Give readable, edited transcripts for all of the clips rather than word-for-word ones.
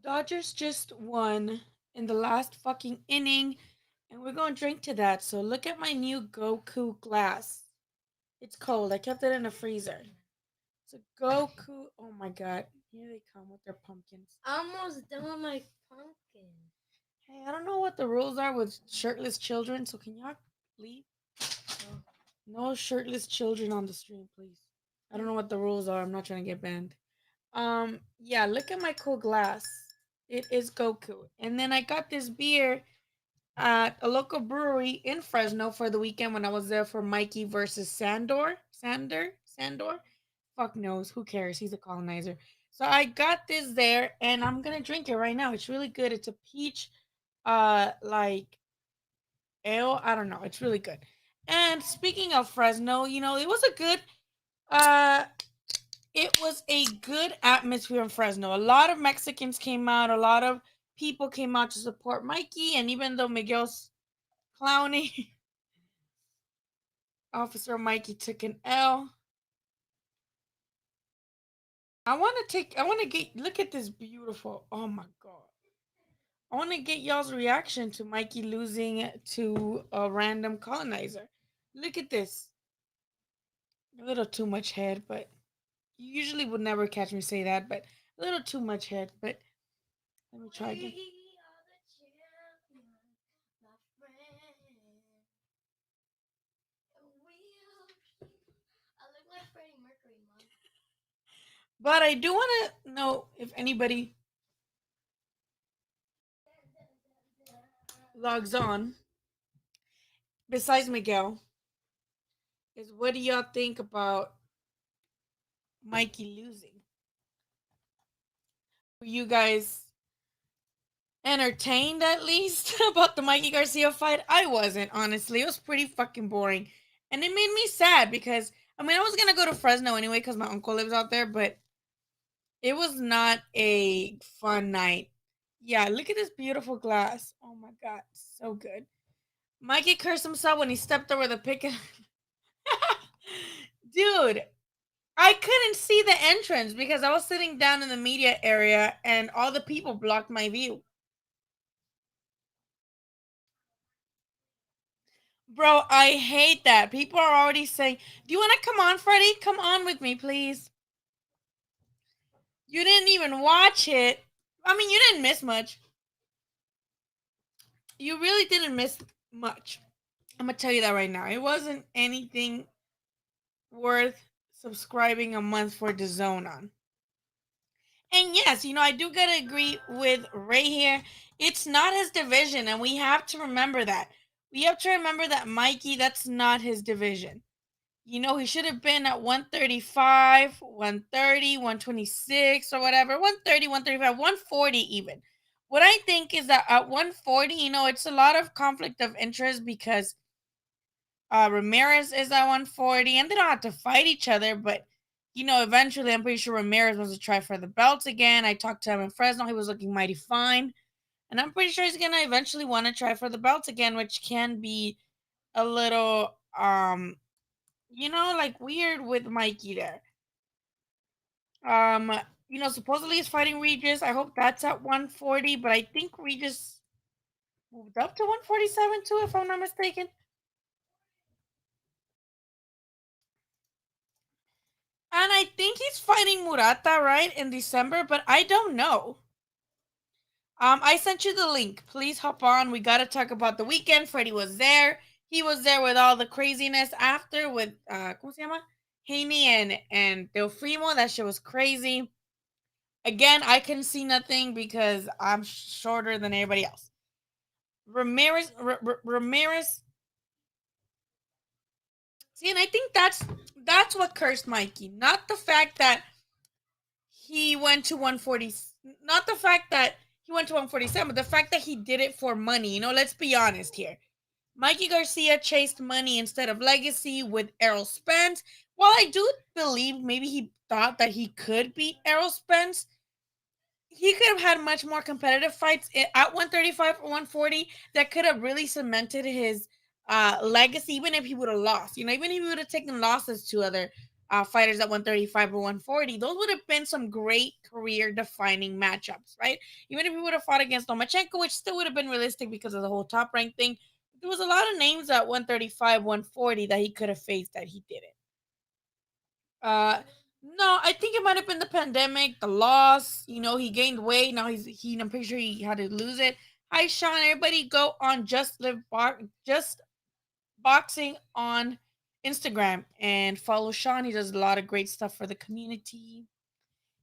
Dodgers just won in the last fucking inning, and we're gonna drink to that. So look at my new Goku glass. It's cold. I kept it in the freezer. It's a Goku. Oh my god. Here they come with their pumpkins. Almost done with my pumpkin. Hey, I don't know what the rules are with shirtless children, so can y'all leave? No shirtless children on the stream, please. I don't know what the rules are. I'm not trying to get banned. Yeah, look at my cool glass. It is Goku. And then I got this beer at a local brewery in Fresno for the weekend when I was there for Mikey versus Sandor. Fuck knows. Who cares? He's a colonizer. So I got this there and I'm gonna drink it right now. It's really good. It's a peach like ale. I don't know. It's really good. And speaking of Fresno, it was a good uh it was a good atmosphere in Fresno. A lot of Mexicans came out, a lot of people came out to support Mikey, and even though Miguel's clowning, Officer Mikey took an L. I want to get, look at this beautiful, oh my God. I want to get y'all's reaction to Mikey losing to a random colonizer. Look at this. A little too much head, but you usually would never catch me say that, but a little too much head, but let me try again. But I do want to know if anybody logs on besides Miguel. Is what do y'all think about Mikey losing? Were you guys entertained at least about the Mikey Garcia fight? I wasn't, honestly. It was pretty fucking boring. And it made me sad because, I mean, I was going to go to Fresno anyway because my uncle lives out there, but it was not a fun night. Yeah, look at this beautiful glass. Oh my God, so good. Mikey cursed himself when he stepped over the picket. Dude, I couldn't see the entrance because I was sitting down in the media area and all the people blocked my view. Bro, I hate that. People are already saying, "Do you want to come on, Freddie? Come on with me, please." You didn't even watch it. I mean, you didn't miss much. You really didn't miss much. I'm going to tell you that right now. It wasn't anything worth subscribing a month for the zone on. And yes, I do gotta agree with Ray here. It's not his division, and we have to remember that. We have to remember that Mikey, that's not his division. He should have been at 135, 130, 126, or whatever. 130, 135, 140 even. What I think is that at 140, it's a lot of conflict of interest because Ramirez is at 140, and they don't have to fight each other, but eventually I'm pretty sure Ramirez wants to try for the belts again. I talked to him in Fresno, he was looking mighty fine. And I'm pretty sure he's gonna eventually want to try for the belts again, which can be a little like weird with Mikey there. Um, supposedly he's fighting Regis. I hope that's at 140, but I think Regis moved up to 147 too, if I'm not mistaken. And I think he's fighting Murata, right, in December, but I don't know. I sent you the link. Please hop on. We gotta talk about the weekend. Freddie was there. He was there with all the craziness after with ¿cómo se llama? Haney and Teofimo. That shit was crazy. Again, I couldn't see nothing because I'm shorter than everybody else. Ramirez. See, and I think that's what cursed Mikey. Not the fact that he went to 140. Not the fact that he went to 147, but the fact that he did it for money. Let's be honest here. Mikey Garcia chased money instead of legacy with Errol Spence. While I do believe maybe he thought that he could beat Errol Spence, he could have had much more competitive fights at 135 or 140 that could have really cemented his legacy, even if he would have lost. Even if he would have taken losses to other fighters at 135 or 140. Those would have been some great career defining matchups, right? Even if he would have fought against Lomachenko, which still would have been realistic because of the whole top rank thing. There was a lot of names at 135, 140 that he could have faced that he didn't. No, I think it might have been the pandemic, the loss. You know, he gained weight. Now I'm pretty sure he had to lose it. Hi, Sean. Everybody, go on Just Boxing on Instagram and follow Sean. He does a lot of great stuff for the community.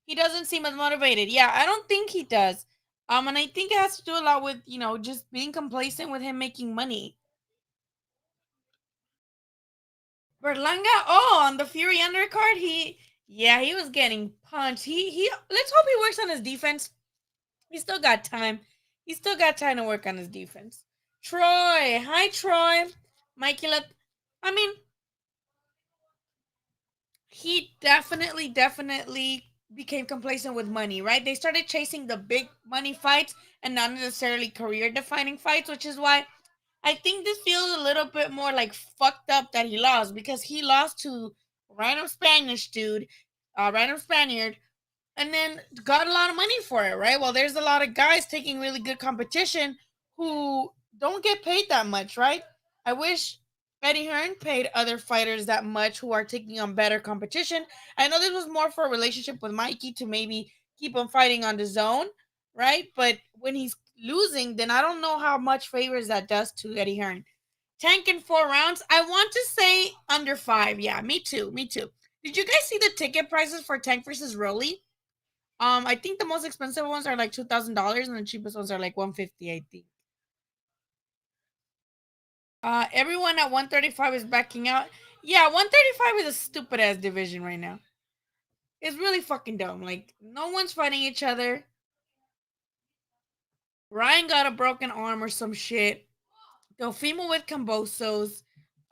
He doesn't seem as motivated. Yeah, I don't think he does. And I think it has to do a lot with just being complacent with him making money. Berlanga, oh, on the Fury undercard, he was getting punched. He let's hope he works on his defense. He still got time. He still got time to work on his defense. Troy, hi Troy. Mikey, I mean, he definitely became complacent with money, right? They started chasing the big money fights and not necessarily career defining fights, which is why I think this feels a little bit more like fucked up that he lost because he lost to random Spanish dude, random Spaniard, and then got a lot of money for it, right? Well, there's a lot of guys taking really good competition who don't get paid that much, right? I wish Eddie Hearn paid other fighters that much who are taking on better competition. I know this was more for a relationship with Mikey to maybe keep him fighting on the zone, right? But when he's losing, then I don't know how much favors that does to Eddie Hearn. Tank in 4 rounds. I want to say under 5. Yeah, me too. Me too. Did you guys see the ticket prices for Tank versus Rolly? I think the most expensive ones are like $2,000, and the cheapest ones are like 150. I think. Everyone at 135 is backing out. Yeah, 135 is a stupid ass division right now. It's really fucking dumb. Like no one's fighting each other. Ryan got a broken arm or some shit. Delfimo with Cambosos.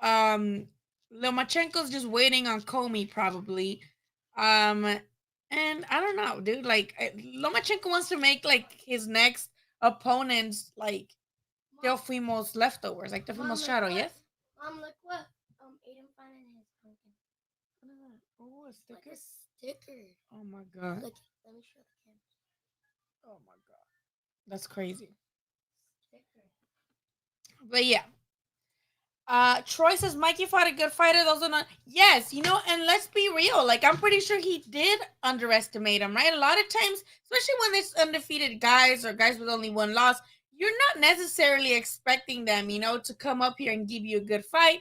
Um, Lomachenko's just waiting on Comey probably. Um, and I don't know, dude. Like Lomachenko wants to make like his next opponents like Delfimo's leftovers, like Delfimo's shadow. Yes. Look what Aiden found in his pumpkin. Oh, a sticker. Like a sticker. Oh my god. Look, let me show the camera. Oh my god. That's crazy. Sticker. But yeah, Troy says Mikey fought a good fighter. Those are not. Yes, and let's be real. Like I'm pretty sure he did underestimate him, right? A lot of times, especially when it's undefeated guys or guys with only one loss, you're not necessarily expecting them, to come up here and give you a good fight.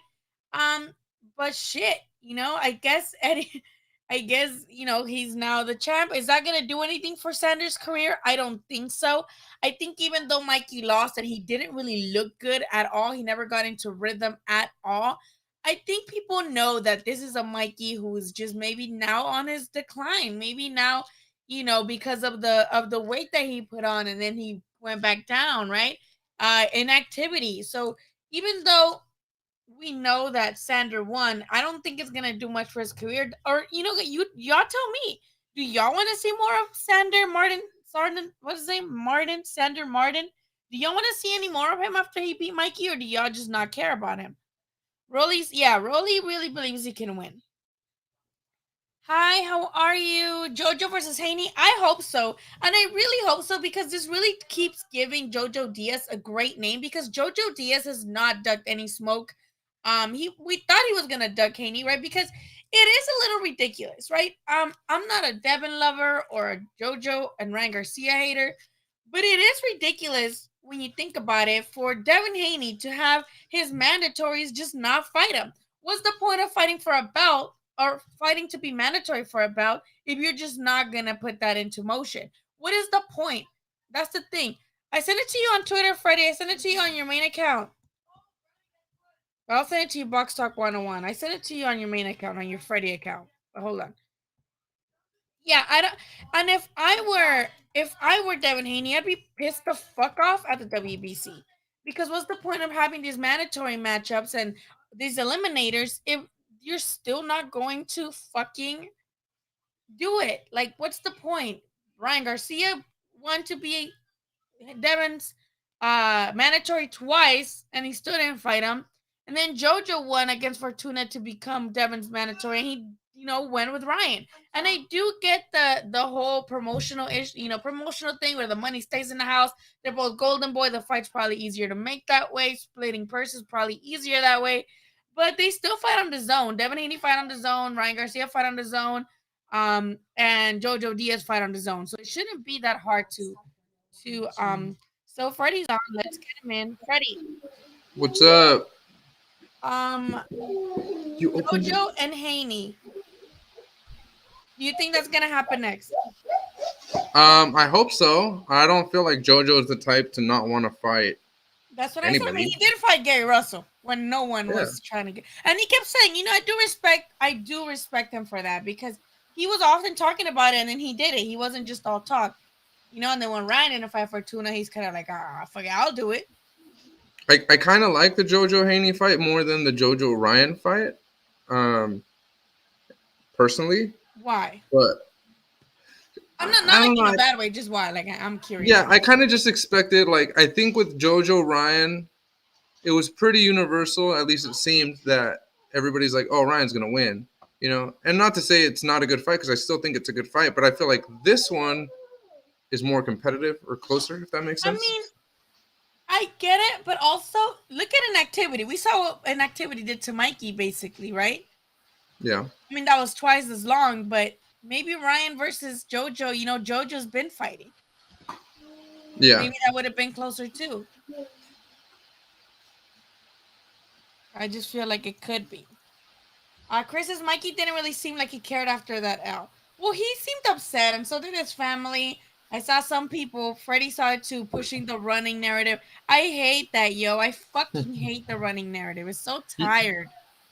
But shit, I guess Eddie. I guess he's now the champ. Is that gonna do anything for Sanders' career? I don't think so. I think even though Mikey lost and he didn't really look good at all, he never got into rhythm at all. I think people know that this is a Mikey who is just maybe now on his decline. Maybe now, because of the weight that he put on and then he went back down, right? Inactivity. So even though we know that Sander won, I don't think it's gonna do much for his career. Or y'all tell me, do y'all want to see more of Sander Martin? What's his name? Sander Martin. Do y'all want to see any more of him after he beat Mikey, or do y'all just not care about him? Rolly really believes he can win. Hi, how are you? Jojo versus Haney? I hope so. And I really hope so because this really keeps giving Jojo Diaz a great name because Jojo Diaz has not ducked any smoke. We thought he was gonna duck Haney, right? Because it is a little ridiculous, right? I'm not a Devin lover or a Jojo and Ryan Garcia hater, but it is ridiculous when you think about it for Devin Haney to have his mandatories just not fight him. What's the point of fighting for a belt or fighting to be mandatory for a belt if you're just not gonna put that into motion? What is the point? That's the thing. I sent it to you on Twitter, Freddie. I sent it to you on your main account. I'll send it to you, Box Talk 101. I sent it to you on your main account, on your Freddie account. But hold on. Yeah, I don't. And if I were Devin Haney, I'd be pissed the fuck off at the WBC because what's the point of having these mandatory matchups and these eliminators if you're still not going to fucking do it? Like, what's the point? Ryan Garcia wanted to be Devin's mandatory twice, and he still didn't fight him. And then Jojo won against Fortuna to become Devin's mandatory, and he went with Ryan. And I do get the whole promotional issue, promotional thing where the money stays in the house. They're both golden boy. The fight's probably easier to make that way. Splitting purses probably easier that way. But they still fight on the zone. Devin Haney fight on the zone. Ryan Garcia fight on the zone. And Jojo Diaz fight on the zone. So it shouldn't be that hard to. So Freddie's on. Let's get him in. Freddie. What's up? Um, You opened it? Jojo and Haney. Do you think that's gonna happen next? I hope so. I don't feel like JoJo is the type to not want to fight. That's what I said. I mean, Anybody? he did fight Gary Russell when no one Yeah. was trying to get, and he kept saying, I do respect him for that because he was often talking about it, and then he did it. He wasn't just all talk, And then when Ryan in a fight for Tuna, he's kind of like, fuck it, I'll do it. I kind of like the JoJo Haney fight more than the JoJo Ryan fight, personally. Why? But I'm not I don't like in know. a bad way. Just why? Like I'm curious. Yeah, I kind of just expected. Like, I think with JoJo Ryan, it was pretty universal. At least it seemed that everybody's like, "Oh, Ryan's gonna win," And not to say it's not a good fight because I still think it's a good fight, but I feel like this one is more competitive or closer, if that makes sense. I mean, I get it, but also look at an activity. We saw what an activity did to Mikey, basically, right? Yeah. I mean, that was twice as long, but maybe Ryan versus JoJo, JoJo's been fighting. Yeah. Maybe that would have been closer too. I just feel like it could be. Chris's Mikey didn't really seem like he cared after that L. Well, he seemed upset, and so did his family. I saw some people, Freddie saw it too, pushing the running narrative. I hate that, yo. I fucking hate the running narrative. It's so tired.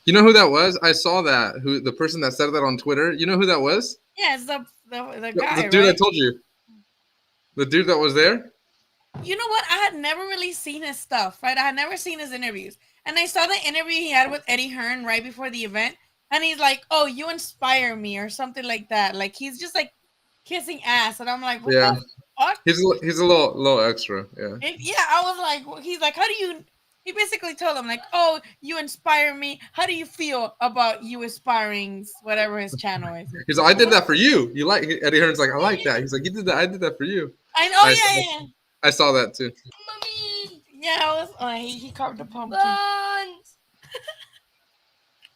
You know who that was? I saw that. Who the person that said that on Twitter? You know who that was? Yeah, it's the guy, the dude right? I told you. The dude that was there? You know what? I had never really seen his stuff, right? I had never seen his interviews. And I saw the interview he had with Eddie Hearn right before the event. And he's like, "Oh, you inspire me," or something like that. Like, he's just like kissing ass. And I'm like, what the fuck? He's a little extra. Yeah. I was like, he's like, how do you... He basically told him, like, "Oh, you inspire me. How do you feel about you inspiring whatever his channel is?" He's like, "I did that for you. You like..." Eddie Hearn's like, "I like that." He's like, "You did that. I did that for you." I know. Yeah. I saw that too. Mommy. Yeah, he carved a pumpkin. Buns.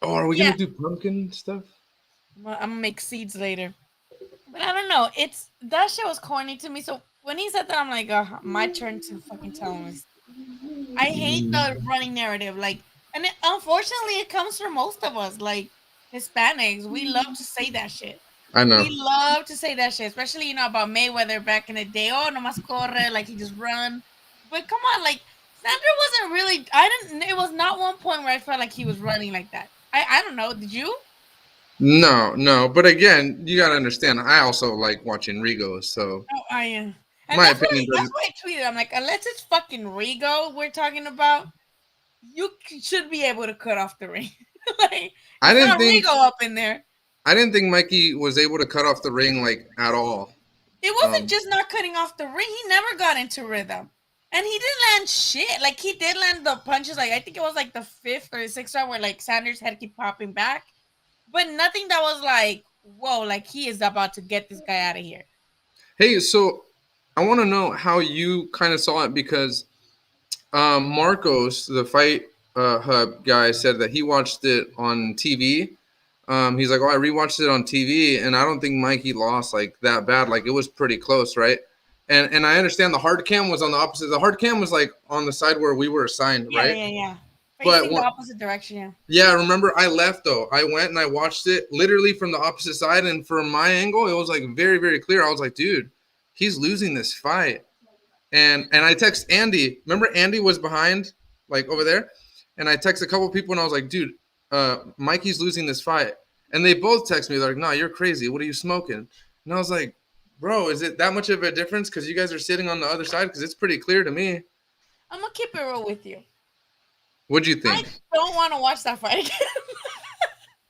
Oh, are we gonna do pumpkin stuff? Well, I'm gonna make seeds later. But I don't know. That shit was corny to me. So when he said that, I'm like, my turn to fucking tell him. I hate the running narrative. Like, and unfortunately, it comes from most of us, like Hispanics. We love to say that shit. I know. We love to say that shit, especially about Mayweather back in the day. Oh, nomás corre, like he just run. But come on, like Sandra wasn't really. It was not one point where I felt like he was running like that. I don't know. Did you? No. But again, you gotta understand. I also like watching Rigo, so. Oh, I am. And My that's opinion. That's why I tweeted. I'm like, unless it's fucking Rigo we're talking about, you should be able to cut off the ring. Like, I didn't think Rigo up in there. I didn't think Mikey was able to cut off the ring like at all. It wasn't just not cutting off the ring. He never got into rhythm. And he didn't land shit. Like, he did land the punches. Like, I think it was like the 5th or 6th round where like Sanders' head keep popping back. But nothing that was like, whoa, like he is about to get this guy out of here. Hey, so I want to know how you kind of saw it because Marcos, the Fight Hub guy, said that he watched it on TV. He's like, "Oh, I rewatched it on TV, and I don't think Mikey lost like that bad. Like, it was pretty close, right?" And I understand the hard cam was on the opposite. The hard cam was like on the side where we were assigned, right? Yeah. But Facing the opposite direction, yeah. Yeah, remember I left though. I went and I watched it literally from the opposite side, and from my angle, it was like very, very clear. I was like, dude, he's losing this fight. And I text Andy. Remember Andy was behind, like over there? And I text a couple people and I was like, dude, Mikey's losing this fight. And they both text me. They're like, "No, you're crazy. What are you smoking?" And I was like, bro, is it that much of a difference because you guys are sitting on the other side? Because it's pretty clear to me. I'm going to keep it real with you. What'd you think? I don't want to watch that fight again.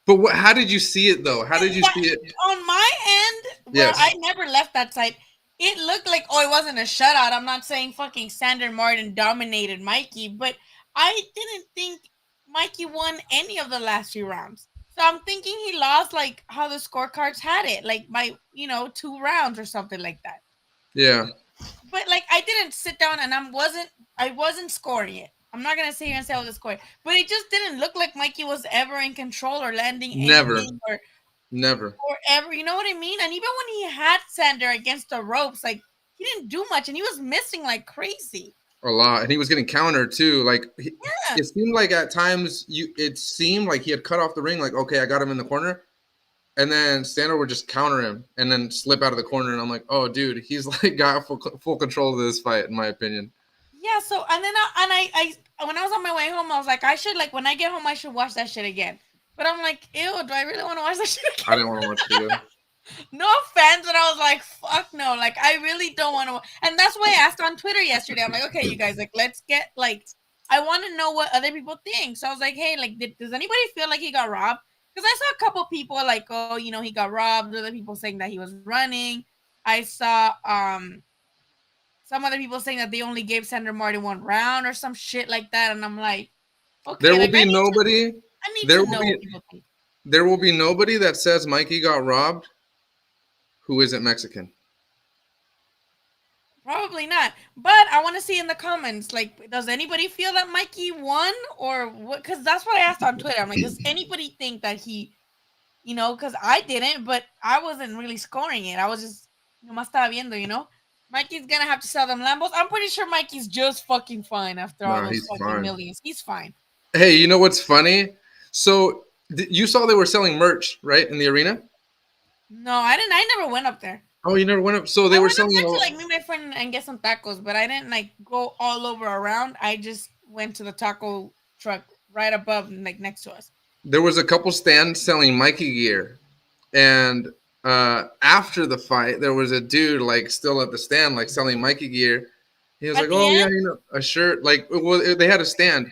But how did you see it, though? How did you see it? On my end, where I never left that side, it looked like, it wasn't a shutout. I'm not saying fucking Sander Martin dominated Mikey, but I didn't think Mikey won any of the last few rounds. So I'm thinking he lost like how the scorecards had it, like by 2 rounds or something like that. Yeah. But like I didn't sit down and I wasn't scoring it. I'm not gonna sit here and say I was scoring, but it just didn't look like Mikey was ever in control or landing Never. anything Never. or ever. You know what I mean? And even when he had Sander against the ropes, like he didn't do much and he was missing like crazy. A lot. And he was getting countered too. Like Yeah. it seemed like at times it seemed like he had cut off the ring, like, okay, I got him in the corner. And then Sander would just counter him and then slip out of the corner. And I'm like, oh, dude, he's like got full control of this fight, in my opinion. Yeah, so and then I when I was on my way home, I was like, I should like when I get home, I should watch that shit again. But I'm like, ew, do I really want to watch that shit again? I didn't want to watch it again. No offense, but I was like, fuck no, like I really don't want to. And that's why I asked on Twitter yesterday. I'm like, okay, you guys, like let's get like, I want to know what other people think. So I was like, hey, like, does anybody feel like he got robbed? Because I saw a couple people like, oh, he got robbed. Other people saying that he was running. I saw some other people saying that they only gave Sander Martin 1 round or some shit like that, and I'm like, okay, There will like be nobody. I need There to will know be what people think. there will be nobody that says Mikey got robbed who isn't Mexican. Probably not, but I want to see in the comments, like, does anybody feel that Mikey won or what? Because that's what I asked on Twitter. I'm like, does anybody think that he, because I didn't, but I wasn't really scoring it. I was just, más estaba viendo. Mikey's gonna have to sell them Lambos. I'm pretty sure Mikey's just fucking fine after all Nah, those he's fucking fine. millions. He's fine. Hey, you know what's funny? So you saw they were selling merch, right, in the arena? No, I didn't. I never went up there. Oh, you never went up. So they I were went up selling. there to like meet my friend and get some tacos, but I didn't like go all over around. I just went to the taco truck right above, like next to us. There was a couple stands selling Mikey gear, and after the fight, there was a dude like still at the stand, like selling Mikey gear. He was At like, the "Oh yeah, end? a shirt." Like they had a stand,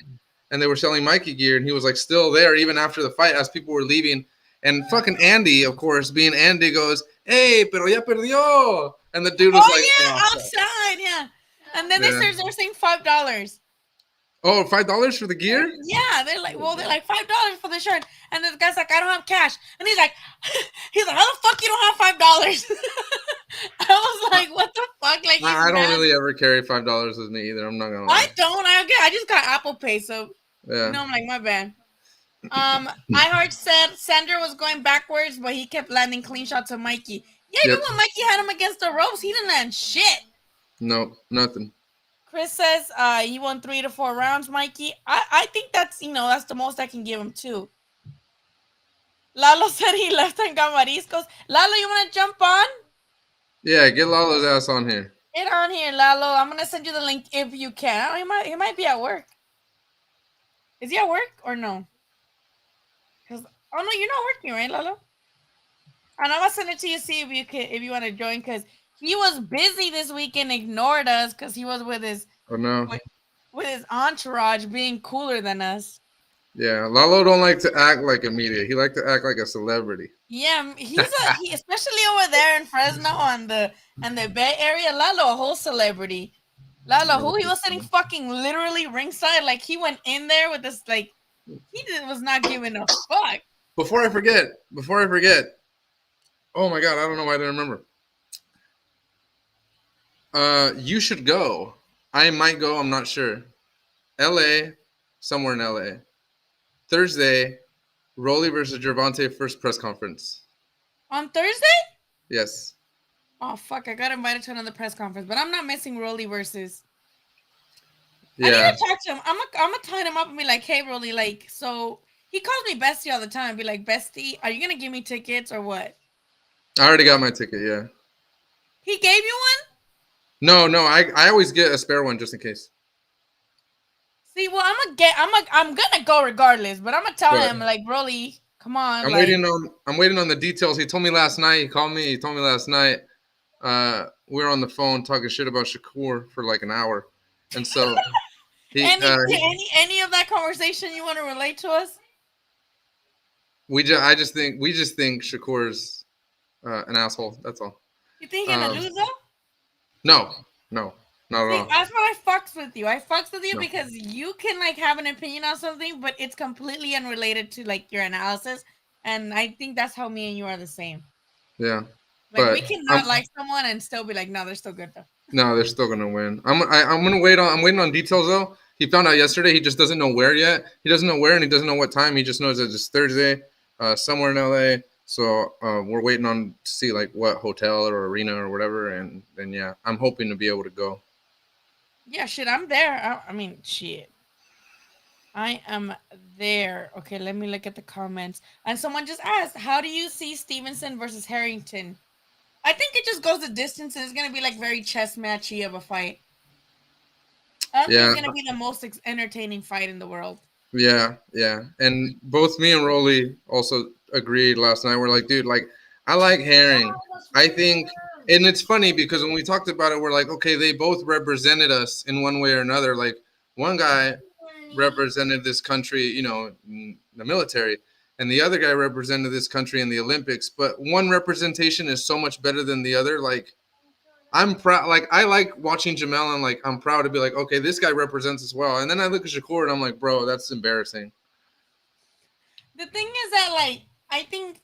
and they were selling Mikey gear, and he was like still there even after the fight as people were leaving. And fucking Andy, of course, being Andy, goes, "Hey, pero ya perdió," and the dude was Oh like, yeah, "Oh, fuck." outside, yeah. And then Yeah. they're saying $5. Oh, $5 for the gear? Yeah, they're like, well, they're like $5 for the shirt, and this guy's like, I don't have cash, and he's like, how the fuck you don't have $5? I was like, what the fuck? Like, I don't mad. really ever carry $5 with me either. I'm not gonna lie. I don't. I just got Apple Pay, so Yeah. I'm like, my bad. I heard said Sander was going backwards, but he kept landing clean shots of Mikey. Yeah, even Yep. when Mikey had him against the ropes, he didn't land shit. No, nothing. Chris says he won 3 to 4 rounds, Mikey. I think that's that's the most I can give him too. Lalo said he left and got mariscos. Lalo, you want to jump on? Yeah, get Lalo's ass on here. Get on here, Lalo. I'm gonna send you the link if you can. He might be at work. Is he at work or no? Oh no, you're not working, right, Lalo? And I'm gonna send it to you, see if you want to join, because he was busy this week and ignored us because he was with his entourage being cooler than us. Yeah, Lalo don't like to act like a media. He like to act like a celebrity. Yeah, he especially over there in Fresno and the Bay Area. Lalo, a whole celebrity. Lalo, who he was sitting fucking literally ringside, like he went in there with this, like was not giving a fuck. Before I forget. Oh my god, I don't know why I didn't remember. You should go. I might go. I'm not sure. L.A. Somewhere in L.A. Thursday, Rolly versus Gervonta first press conference. On Thursday? Yes. Oh fuck! I got invited to another press conference, but I'm not missing Rolly versus. Yeah. I need to talk to him. I'm gonna tie him up and be like, "Hey, Rolly, like, so he calls me Bestie all the time. Be like, Bestie, are you gonna give me tickets or what?" I already got my ticket. Yeah. He gave you one? No. I always get a spare one just in case. See, well, I'm gonna go regardless, but I'm gonna tell him like, Rolly, come on. I'm waiting on the details. He told me last night. He called me. He told me last night. We were on the phone talking shit about Shakur for like an hour, and so any of that conversation you want to relate to us? We just think Shakur's an asshole. That's all. You think he's gonna lose though? No, not at all. That's why I fucks with you. I fucks with you because you can like have an opinion on something, but it's completely unrelated to like your analysis. And I think that's how me and you are the same. Yeah, Like we but cannot like someone and still be like, no, they're still good though. no, they're still gonna win. I'm gonna wait on. I'm waiting on details though. He found out yesterday. He just doesn't know where yet. He doesn't know where and he doesn't know what time. He just knows that it's Thursday, somewhere in LA. So we're waiting on to see like what hotel or arena or whatever. And then yeah, I'm hoping to be able to go. Yeah, shit, I'm there. I mean, shit. I am there. Okay, let me look at the comments. And someone just asked, how do you see Stevenson versus Harrington? I think it just goes the distance and it's gonna be like very chess matchy of a fight. I don't think Yeah, it's gonna be the most entertaining fight in the world. yeah. And both me and Rolly also agreed last night. We're like, dude, like I like Herring. I think, and it's funny because when we talked about it, we're like, okay, they both represented us in one way or another. Like one guy represented this country, in the military, and the other guy represented this country in the Olympics. But one representation is so much better than the other. Like I'm proud. Like I like watching Jamel, and like I'm proud to be like, okay, this guy represents us well. And then I look at Shakur, and I'm like, bro, that's embarrassing. The thing is that like I think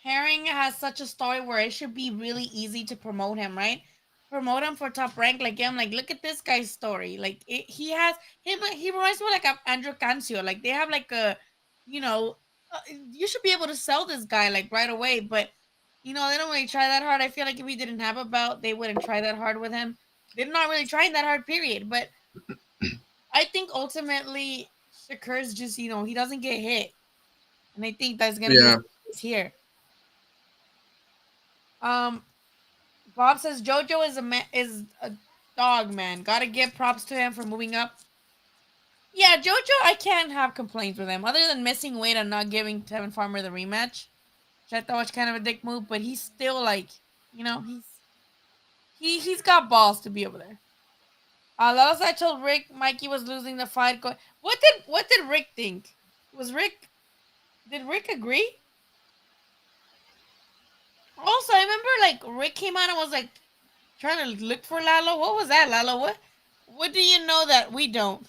Herring has such a story where it should be really easy to promote him, right? Promote him for top rank. Like, yeah, I'm like, look at this guy's story. Like, he has him. He reminds me of, like Andrew Cancio. Like, they have like a, you know, you should be able to sell this guy like right away. But they don't really try that hard. I feel like if he didn't have a belt, they wouldn't try that hard with him. They're not really trying that hard. Period. But I think ultimately Shakur's just he doesn't get hit, and I think that's gonna be Yeah, his case here. Um, Bob says JoJo is a dog, man. Gotta give props to him for moving up. Yeah, JoJo, I can't have complaints with him other than missing weight and not giving Tevin Farmer the rematch. Which I thought was kind of a dick move, but he's still like, he's got balls to be over there. Last I told Rick Mikey was losing the fight. What did Rick think? Did Rick agree? Also, I remember like Rick came out and was like trying to look for Lalo. What was that, Lalo? What do you know that we don't?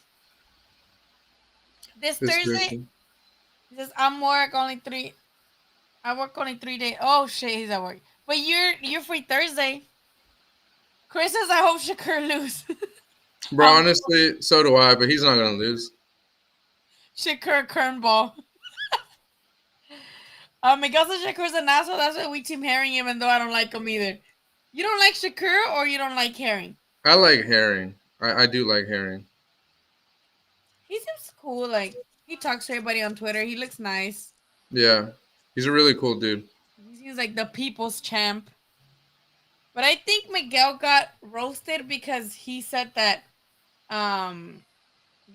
This this Thursday, Thursday. he says I'm work only three. I work only 3 days. Oh shit, he's at work. But you're free Thursday. Chris says I hope Shakur lose. Bro, honestly, so do I. But he's not gonna lose. Shakur Kernball. Miguel says Shakur's an asshole. That's why we team Herring, even though I don't like him either. You don't like Shakur or you don't like Herring? I like Herring. I do like Herring. He seems cool. Like he talks to everybody on Twitter. He looks nice. Yeah, he's a really cool dude. He seems like the people's champ. But I think Miguel got roasted because he said that um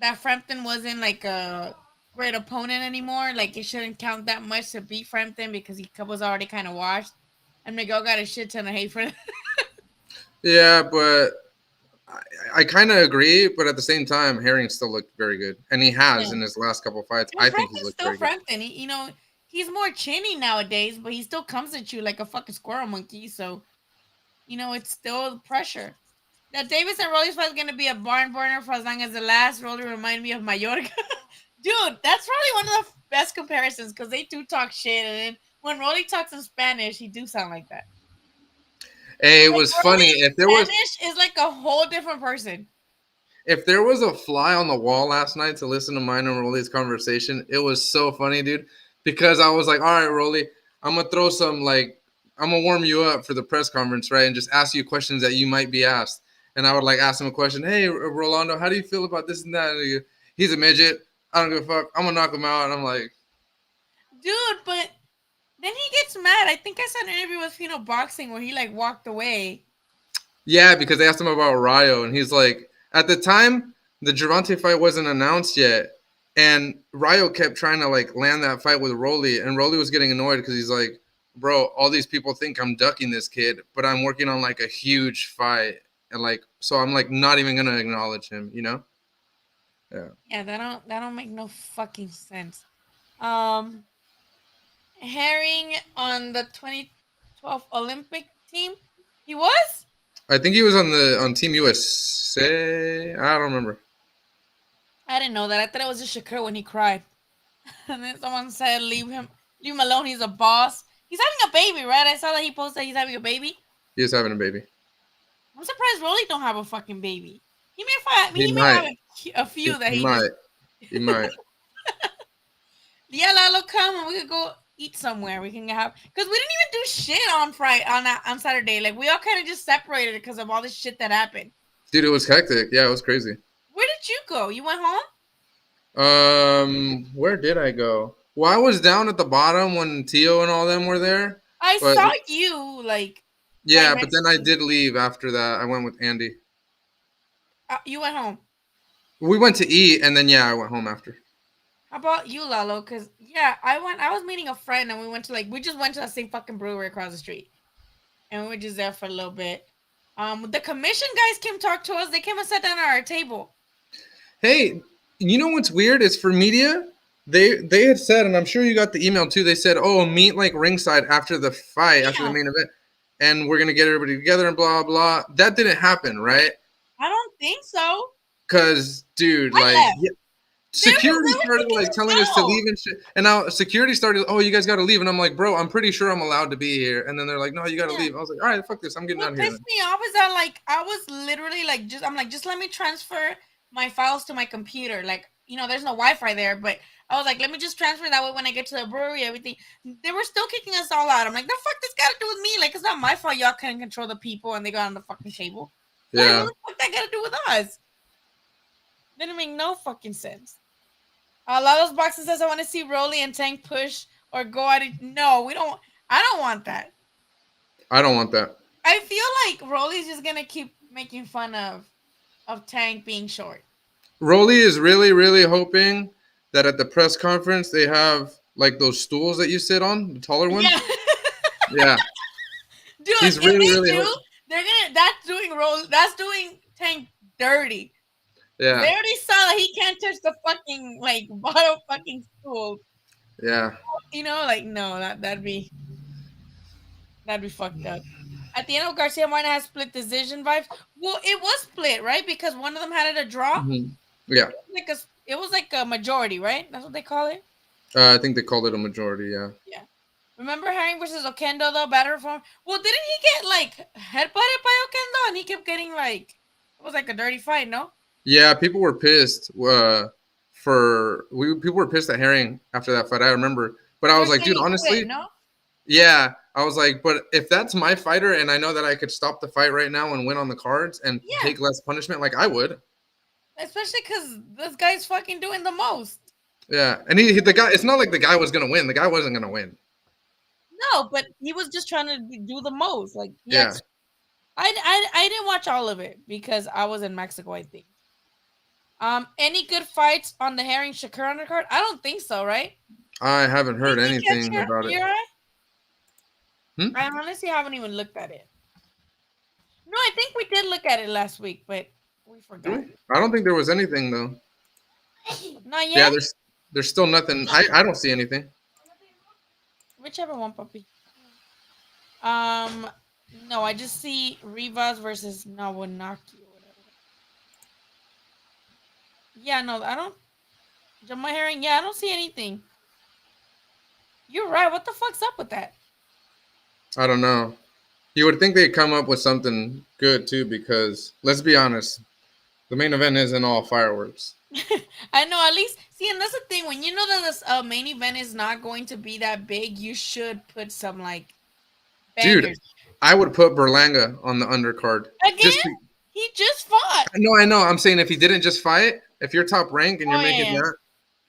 that Frampton wasn't like a great opponent anymore. Like it shouldn't count that much to beat Frampton because he was already kind of washed. And Miguel got a shit ton of hate for that. Yeah, but I kind of agree. But at the same time, Herring still looked very good, and he has Yeah. in his last couple fights. And I think he's Frampton's looked still very good. Frampton. He's more chinny nowadays, but he still comes at you like a fucking squirrel monkey. So, it's still pressure. That Davis and Rolly's fight is gonna be a barn burner for as long as the last. Rolly remind me of Mallorca. Dude, that's probably one of the best comparisons because they do talk shit, and then when Rolly talks in Spanish, he do sound like that. Hey, it Like was Rolly funny in Spanish is like a whole different person. if there was a fly on the wall last night to listen to mine and Rolly's conversation. It was so funny, dude, because I was like, all right, Rolly, I'm gonna throw some like I'm gonna warm you up for the press conference, right, and just ask you questions that you might be asked. And I would like ask him a question. Hey, Rolando, how do you feel about this and that? And he's a midget. I don't give a fuck. I'm gonna knock him out. And I'm like, Dude, but then he gets mad. I think I saw an interview with Boxing where he like walked away. yeah, because they asked him about Ryo, and he's like, at the time, the Gervonta fight wasn't announced yet, and Ryo kept trying to like land that fight with Rolly, and Rolly was getting annoyed because he's like, bro, all these people think I'm ducking this kid, but I'm working on like a huge fight, and like, so I'm like not even gonna acknowledge him. Yeah. Yeah, that don't make no fucking sense. Um, Herring on the 2012 Olympic team, he was. I think he was on Team USA. I don't remember. I didn't know that. I thought it was just Shakur when he cried, and then someone said, "Leave him, Leave him alone. He's a boss. He's having a baby, right? I saw that he posted he's having a baby. He is having a baby. I'm surprised Rolly don't have a fucking baby. He He may might. have a few that He he just. might. He might. Yeah, Lalo, come and we could go eat somewhere. We can have because we didn't even do shit on Friday on Saturday. Like we all kind of just separated because of all this shit that happened. Dude, it was hectic. Yeah, it was crazy. Where did you go? You went home? Where did I go? Well, I was down at the bottom when Tio and all them were there. I But saw you like yeah, right but next then to I me. did leave after that. I went with Andy. You went home. We went to eat, and then yeah, I went home after. How about you, Lalo? Because yeah, I was meeting a friend and we just went to the same fucking brewery across the street, and we were just there for a little bit. The commission guys came talk to us. They came and sat down at our table. Hey, you know what's weird is for media, they had said, and I'm sure you got the email too. They said, "Oh, meet like ringside after the fight, after the Yeah. main event, and we're gonna get everybody together and blah blah." That didn't happen, right? I don't think so. Cause, dude, I like, left. yeah, security They were started kicking like us telling us to out. leave and shit. And now security started, "Oh, you guys got to leave," and I'm like, "Bro, I'm pretty sure I'm allowed to be here." And then they're like, "No, you got to Yeah. leave." I was like, "All right, fuck this, I'm getting out What of here." pissed me off is that like I was literally like just let me transfer my files to my computer. Like, there's no Wi-Fi there, but I was like, let me just transfer that way when I get to the brewery, everything. They were still kicking us all out. I'm like, the fuck this got to do with me? Like, it's not my fault y'all couldn't control the people and they got on the fucking table. Like, Yeah, what the fuck that got to do with us? Didn't make no fucking sense. Lalo's Boxing says I want to see Rolly and Tank push or go at it. No, we don't. I don't want that. I don't want that. I feel like Rolly's just gonna keep making fun of Tank being short. Rolly is really, really hoping that at the press conference they have like those stools that you sit on, the taller ones. Yeah, Yeah, dude. he's If really, they really. do, they're gonna. That's doing Tank dirty. Yeah, They already saw that he can't touch the fucking like bottom fucking stool. yeah. Like no, that'd be fucked up. At the end of Garcia Martin has split decision vibes. Well, it was split, right? Because one of them had it a draw. Mhm. Yeah, It was like a majority, right? That's what they call it. I think they called it a majority. Yeah. Yeah. Remember Herring versus Okendo though, battle reform? Well, didn't he get like headbutted by Okendo and he kept getting like it was like a dirty fight, no? Yeah, people were pissed. People were pissed at Herring after that fight. I remember, but I They was were like, saying dude, he honestly, quit, no? yeah. I was like, but if that's my fighter and I know that I could stop the fight right now and win on the cards and Yeah. take less punishment, like I would. Especially because this guy's fucking doing the most. Yeah, and the guy. It's not like the guy was gonna win. The guy wasn't gonna win. No, but he was just trying to do the most. Like, Yeah. I didn't watch all of it because I was in Mexico, I think. Any good fights on the Herring Shakur undercard? I don't think so, right? I haven't heard Did you catch anything about it. your eye? Hmm? I honestly haven't even looked at it. No, I think we did look at it last week, but we forgot. I don't think there was anything though. Not Yeah, yet. there's still nothing. I don't see anything. Whichever one, puppy. No, I just see Rivas versus Nawanaki or whatever. Yeah, no, I don't. Jamal Herring, yeah, I don't see anything. You're right. What the fuck's up with that? I don't know. You would think they'd come up with something good too, because let's be honest, the main event isn't all fireworks. I know, at least see, and that's the thing. When you know that this main event is not going to be that big, you should put some like bangers. Dude, I would put Berlanga on the undercard. Again, he just fought. I know. I'm saying if he didn't just fight, if you're top rank and you're making that,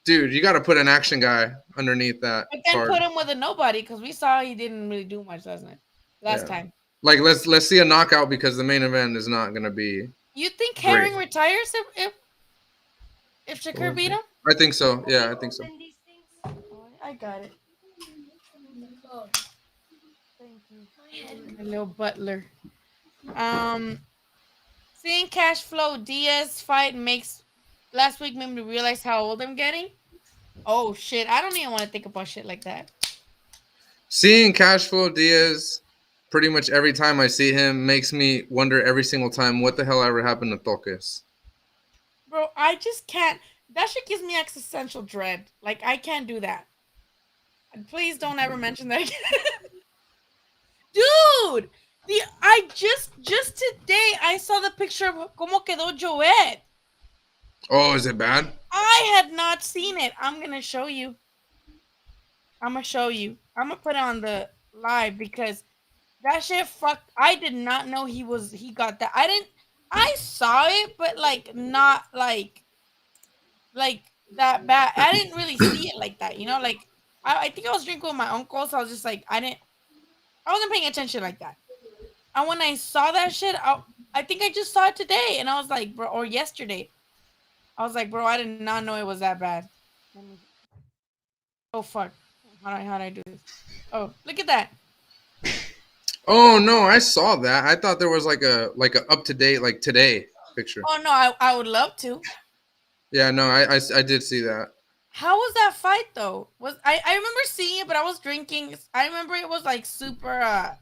dude, you got to put an action guy underneath that. But then card. put him with a nobody because we saw he didn't really do much last time. Like let's see a knockout because the main event is not gonna be. You think Herring retires if Shakur beat him? I think so. Yeah, I think so. Oh, I got it. Thank you, my little butler. Seeing Cash Flow Diaz fight last week made me realize how old I'm getting. Oh shit! I don't even want to think about shit like that. Seeing Cashflow Diaz pretty much every time I see him makes me wonder every single time what the hell ever happened to Toques. Bro, I just can't. That shit gives me existential dread. Like, I can't do that. Please don't ever mention that again. Dude, I just today I saw the picture of cómo quedó Joette. Oh, is it bad? I had not seen it. I'm gonna show you. I'm gonna show you. I'm gonna put it on the live because that shit fucked. I did not know he got that. I didn't. I saw it, but like not like that bad. I didn't really see it like that. You know, like I think I was drinking with my uncle, so I was just like I wasn't paying attention like that. And when I saw that shit, I think I just saw it today, and I was like, bro, or yesterday. I was like, bro, I did not know it was that bad. Let me. Oh fuck! How do I do this? Oh, look at that. Oh no, I saw that. I thought there was like a up to date like today picture. Oh no, I would love to. Yeah, no, I did see that. How was that fight though? I remember seeing it, but I was drinking. I remember it was like super.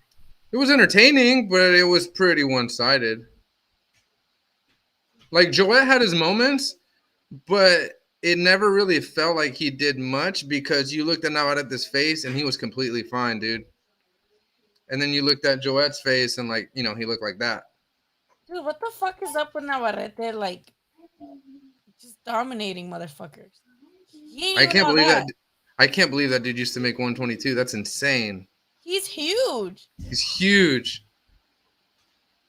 It was entertaining, but it was pretty one sided. Like Joette had his moments, but it never really felt like he did much because you looked at Navarrete's face and he was completely fine, dude. And then you looked at Joette's face and like, he looked like that. Dude, what the fuck is up with Navarrete? Like, just dominating motherfuckers. He ain't I even can't all believe that. that. I can't believe that dude used to make 122. That's insane. He's huge. He's huge.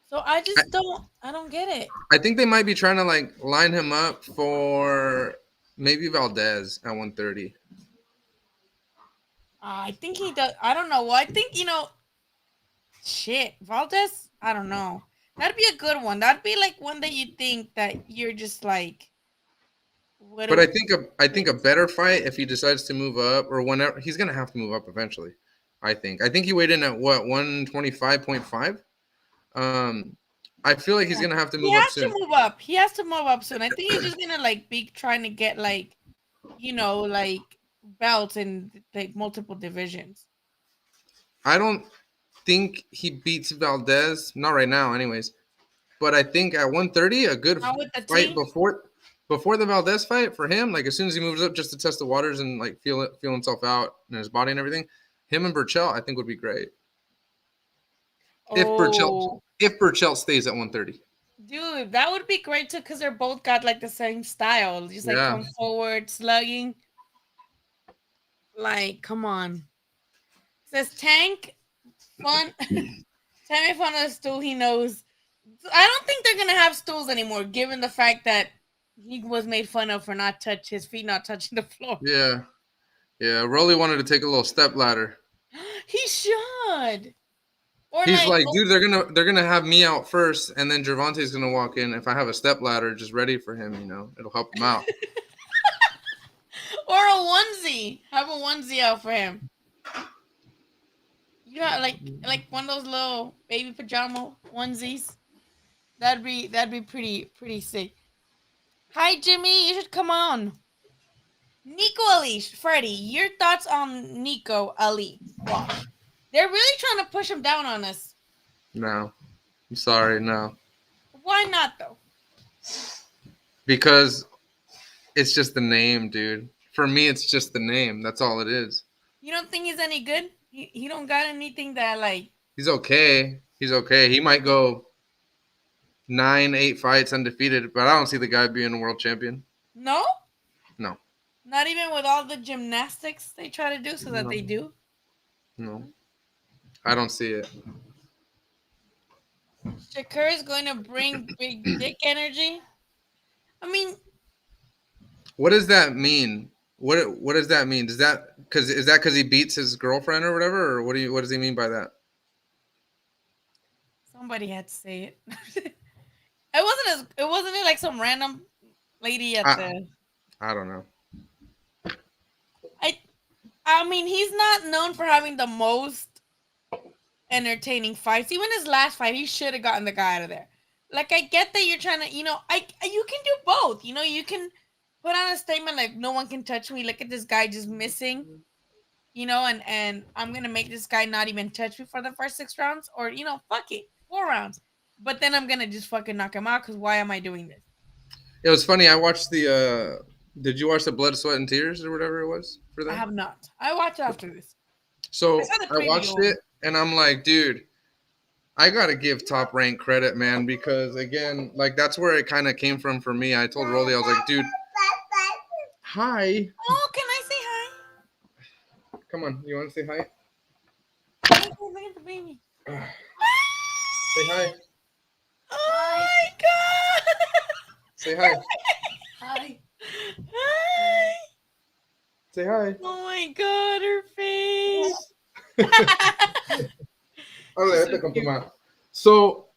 So I don't get it. I think they might be trying to like line him up for maybe Valdez at 130. I think he does. I don't know. Well, I think, shit. Valdez, I don't know. That'd be a good one. That'd be like one that you think that you're just like, what But a, I think a better fight if he decides to move up or whenever he's gonna have to move up eventually. I think he weighed in at what 125.5. I feel like he's gonna have to he move up has to soon. move up. He has to move up soon. I think he's just gonna like be trying to get like, like belts in like multiple divisions. I don't think he beats Valdez, not right now, anyways. But I think at 130, a good Now with the fight team, before the Valdez fight for him, like as soon as he moves up just to test the waters and like feel himself out in his body and everything, him and Burchell I think would be great. If Burchell oh, if Burchell stays at 130. dude, that would be great too because they're both got like the same style. Just like Yeah. come forward, slugging. Like, come on. Says Tank fun. Tell me fun of the stool he knows. I don't think they're gonna have stools anymore, given the fact that he was made fun of for not touch his feet not touching the floor. Yeah. Yeah. Rolly wanted to take a little step ladder. He should. Or He's like, like, dude, they're gonna have me out first, and then Gervonta's gonna walk in. If I have a step ladder just ready for him, it'll help him out. or a onesie. Have a onesie out for him. You got like one of those little baby pajama onesies. That'd be pretty sick. Hi Jimmy, you should come on. Nico Ali, Freddie, your thoughts on Nico Ali? Watch. They're really trying to push him down on us. No, I'm sorry, no, Why not though? because it's just the name, dude. For me, it's just the name. That's all it is. You don't think he's any good? He don't got anything that like. He's okay. He's okay. He might go 9, 8 fights undefeated, but I don't see the guy being a world champion. No? No. Not even with all the gymnastics they try to do so that No. they do? No. I don't see it. Shakur is going to bring big dick energy. I mean, What does that mean? What does that mean? Is that because he beats his girlfriend or whatever, or what does he mean by that? somebody had to say it. It wasn't like some random lady at the. I don't know. I mean, he's not known for having the most entertaining fights. Even his last fight, he should have gotten the guy out of there. Like, I get that you're trying to, you can do both. You can put on a statement like, no one can touch me. Look at this guy just missing. And I'm gonna make this guy not even touch me for the first 6 rounds, or fuck it, 4 rounds. But then I'm gonna just fucking knock him out because why am I doing this? It was funny. I watched the Did you watch the Blood, Sweat, and Tears or whatever it was for I them? have not. I watch after this. I So saw the I watched preview. it and I'm like, dude, I gotta give Top Rank credit, man, because again, like that's where it kind of came from for me. I told Rolly, I was like, dude, hi, Oh, can I say hi? come on, you want to say hi? Look at the baby. Say hi, Oh my god! say hi, Hi. Hi! say hi. Oh my god, her face. Ole, She's vete so con tu cute. mamá. So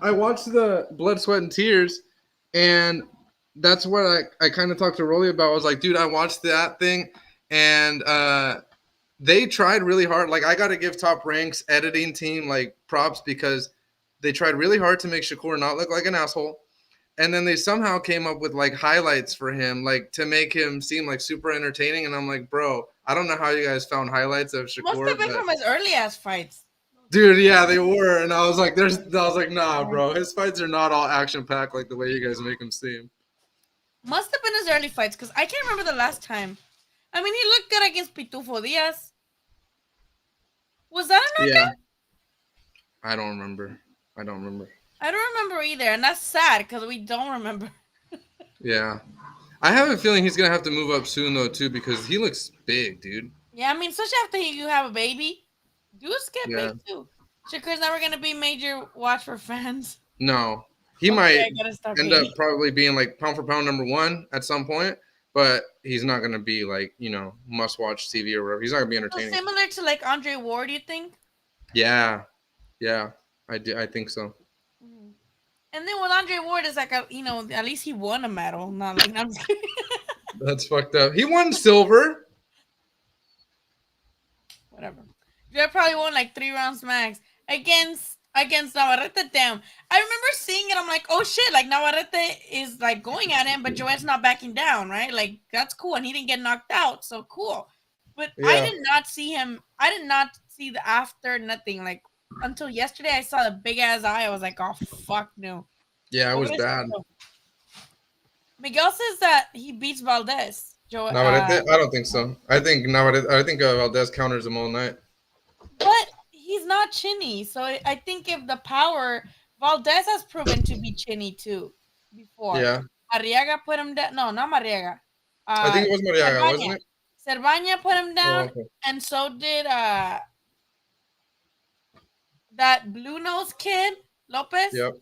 I watched the Blood, Sweat, and Tears, and that's what I kind of talked to Rolly about. I was like, dude, I watched that thing, and they tried really hard. Like, I got to give Top Rank's editing team like props because they tried really hard to make Shakur not look like an asshole. And then they somehow came up with like highlights for him, like to make him seem like super entertaining. And I'm like, bro, I don't know how you guys found highlights of Must Shakur, have been but from his early ass fights. dude, yeah, they were. And I was like, nah, bro, his fights are not all action packed like the way you guys make them seem. Must have been his early fights because I can't remember the last time. I mean, he looked good against Pitufo Diaz. Was that a Yeah, knockout? I don't remember. I don't remember. I don't remember either, and that's sad because we don't remember. Yeah. I have a feeling he's gonna have to move up soon though too because he looks big, dude. Yeah, I mean, especially after you have a baby, dudes get Yeah. big too. Shakur's never gonna be major watch for fans. No, he Okay, might I gotta stop end hating. up probably being like pound for pound number one at some point, but he's not gonna be like must watch TV or whatever. He's not gonna be So entertaining. similar to like Andre Ward, you think? Yeah, yeah, I do. I think so. Mhm. And then with Andre Ward, is like at least he won a medal. Not like I'm just kidding. That's fucked up. He won silver. Whatever. Joe probably won like 3 rounds max against Navarrete. Damn, I remember seeing it. I'm like, oh shit! Like Navarrete is like going at him, but Joette's not backing down, right? Like that's cool, and he didn't get knocked out, so cool. But I Yeah, did not see him. I did not see the after nothing. Like until yesterday, I saw the big ass eye. I was like, oh fuck no. yeah, it was bad. Miguel says that he beats Valdez. Joe, Navarrete, I don't think so. I think Navarrete. I think Valdez counters him all night. but he's not chinny. So I think if the power, Valdez has proven to be chinny too before. Yeah, Arriaga put him down. No, not Arriaga. I think it was Mariaga, wasn't Cervania. it? Cervania put him Oh, down, okay. and so did that blue nose kid Lopez. Yep,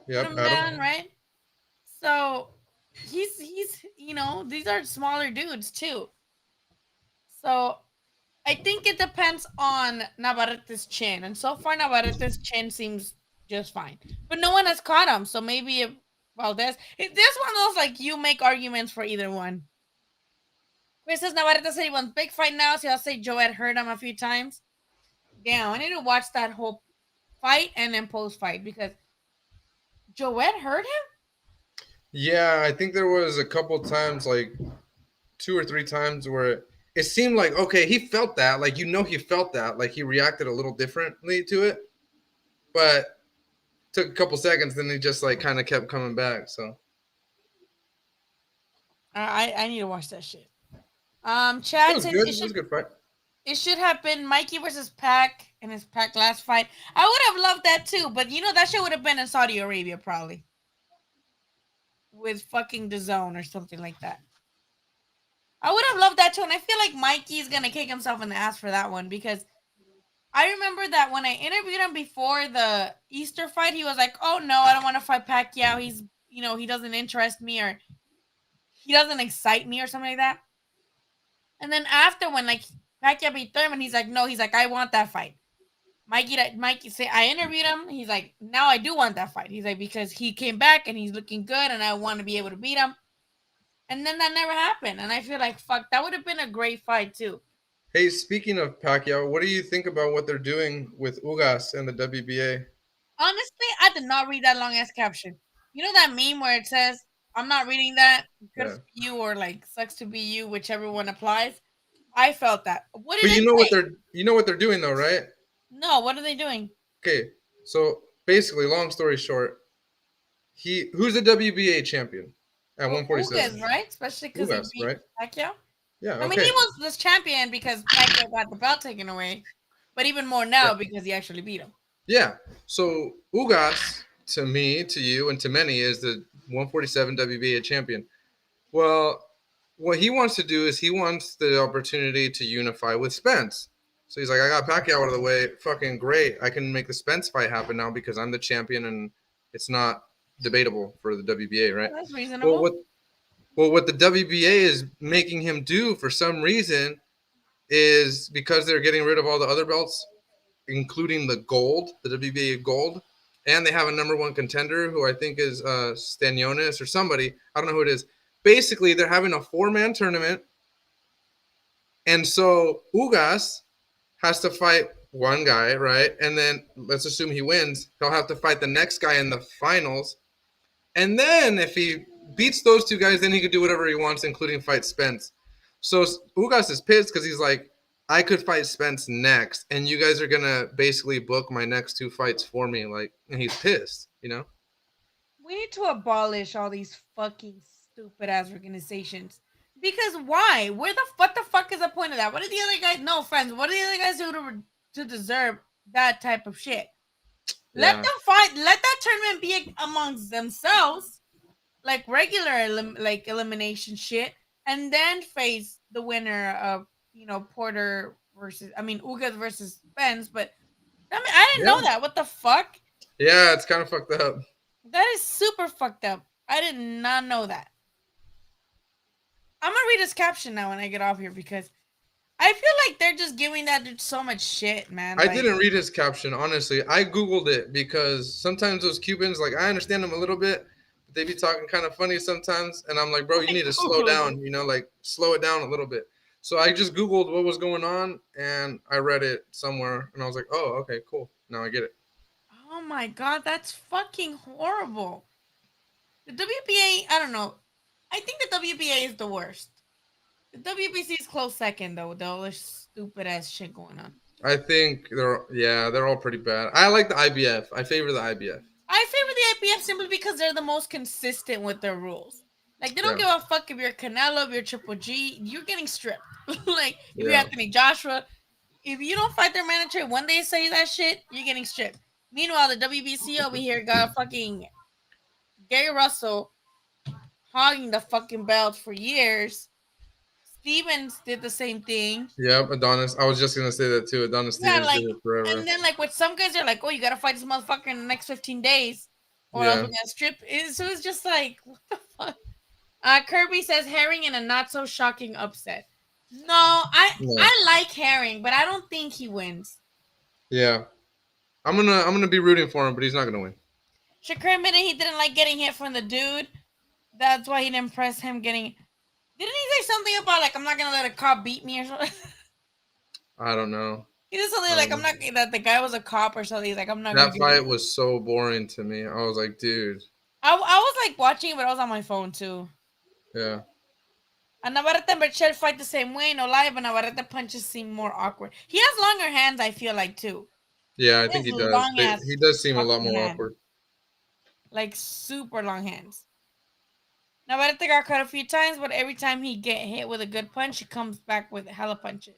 Put yep. him down, Adam. right? So he's these are smaller dudes too. So I think it depends on Navarrete's chin, and so far Navarrete's chin seems just fine. But no one has caught him, so maybe if Valdez, this one of those like you make arguments for either one. Chris says Navarrete said he wants big fight now, so I'll say Joette hurt him a few times. Damn, I need to watch that whole fight and then post fight because Joette hurt him. Yeah, I think there was a couple times, like 2 or 3 times, where it seemed like okay, he felt that, like he felt that, like he reacted a little differently to it, but took a couple seconds, then he just like kind of kept coming back. So I need to watch that shit. it Chad was says good. It was a good fight. it should have been Mikey versus Pac in his Pac last fight. I would have loved that too, but that shit would have been in Saudi Arabia probably with fucking the zone or something like that. I would have loved that too, and I feel like Mikey's gonna kick himself in the ass for that one because I remember that when I interviewed him before the Easter fight, he was like, "Oh no, I don't want to fight Pacquiao. He's he doesn't interest me or he doesn't excite me or something like that." And then after when like Pacquiao beat Thurman, he's like, "No, he's like, I want that fight." Mikey say I interviewed him. He's like, now I do want that fight. He's like, because he came back and he's looking good and I want to be able to beat him. And then that never happened. And I feel like fuck, that would have been a great fight too. Hey, speaking of Pacquiao, what do you think about what they're doing with Ugas and the WBA? Honestly, I did not read that long ass caption. You know that meme where it says, I'm not reading that, good Yeah. for you, or like sucks to be you, whichever one applies. I felt that. What did But it say? you know what they're doing though, right? No, what are they doing? Okay, so basically, long story short, who's the WBA champion? at Well, 147. Ugas, right? Especially because he Ugas, beat right? Pacquiao. Yeah. I mean, he Okay. was this champion because Pacquiao got the belt taken away, but even more now Yeah. because he actually beat him. Yeah. So Ugas, to me, to you, and to many, is the 147 WBA champion. Well, what he wants to do is he wants the opportunity to unify with Spence. So he's like, I got Pacquiao out of the way. Fucking great. I can make the Spence fight happen now because I'm the champion and it's not debatable for the WBA, Oh, right? that's Well, reasonable. what the WBA is making him do for some reason is because they're getting rid of all the other belts, including the gold, the WBA gold, and they have a number one contender who I think is Stanionis or somebody. I don't know who it is. Basically, they're having a four-man tournament, and so Ugas has to fight one guy, right? And then let's assume he wins. He'll have to fight the next guy in the finals, and then if he beats those two guys, then he could do whatever he wants, including fight Spence. So Ugas is pissed because he's like, I could fight Spence next, and you guys are gonna basically book my next two fights for me. Like, and he's pissed, you know? We need to abolish all these fucking stupid ass organizations. Because why? What the fuck is the point of that? What did the other guys? No offense. What did the other guys do to deserve that type of shit? Let Yeah. them fight. Let that tournament be amongst themselves, like regular elimination shit, and then face the winner of Porter versus Ugas versus Spence. But I mean, I didn't Yeah. know that. What the fuck? Yeah, it's kind of fucked up. That is super fucked up. I did not know that. I'm gonna read his caption now when I get off here because I feel like they're just giving that dude so much shit, man. I Like, didn't read his caption, honestly. I Googled it because sometimes those Cubans, like, I understand them a little bit, but they be talking kind of funny sometimes. And I'm like, bro, you need to slow down, like, slow it down a little bit. So I just Googled what was going on and I read it somewhere and I was like, oh, okay, cool. Now I get it. oh my god, that's fucking horrible. The WBA, I don't know. I think the WBA is the worst. The WBC is close second though. With all this stupid ass shit going on. I think they're all pretty bad. I like the IBF. I favor the IBF. I favor the IPF simply because they're the most consistent with their rules. Like, they don't Yeah. give a fuck if you're Canelo, if you're Triple G, you're getting stripped. Like, if you're Yeah. Anthony Joshua, if you don't fight their manager when they say that shit, you're getting stripped. Meanwhile, the WBC over here got fucking Gary Russell hogging the fucking belt for years. Stevens did the same thing. Yep, Adonis. I was just gonna say that too. Adonis Yeah, Stevens like, did it forever. and then like with some guys, they're like, "Oh, you gotta fight this motherfucker in the next 15 days, or else Yeah. we're gonna strip." So it's just like, what the fuck? Kirby says Herring in a not so shocking upset. No, No. I like Herring, but I don't think he wins. Yeah. I'm gonna be rooting for him, but he's not gonna win. Shakur admitted he didn't like getting hit from the dude. That's why he didn't press him getting. Didn't he say something about like I'm not gonna let a cop beat me or something? I don't know. He did something like I'm not that the guy was a cop or something. He's like I'm not That gonna. fight was so boring to me. I was like, dude. I was like watching it, but I was on my phone too. Yeah. And Navarrete and Berchel fight the same way, no lie, but Navarrete punches seem more awkward. He has longer hands, I feel like too. Yeah, I He think has he does. long ass He does seem a lot fucking more hands. awkward. Like super long hands. Navarrete got cut a few times, but every time he get hit with a good punch, he comes back with hella punches.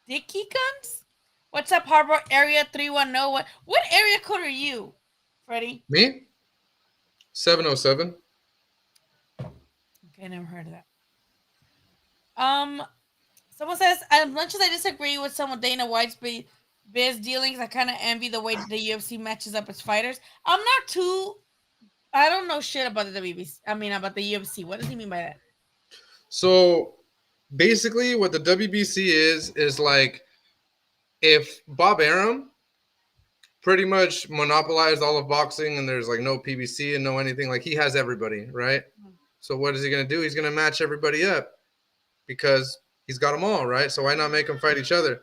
Dicky Guns? What's up, Harbor Area 310? What area code are you, Freddie? Me? 707. Okay, I never heard of that. Someone says, as much as I disagree with some of Dana White's biz dealings, I kind of envy the way the UFC matches up its fighters. I don't know shit about the WBC. I mean, about the UFC. What does he mean by that? So basically, what the WBC is like if Bob Arum pretty much monopolized all of boxing and there's like no PBC and no anything, like he has everybody, right? So what is he going to do? He's going to match everybody up because he's got them all, right? So why not make them fight each other?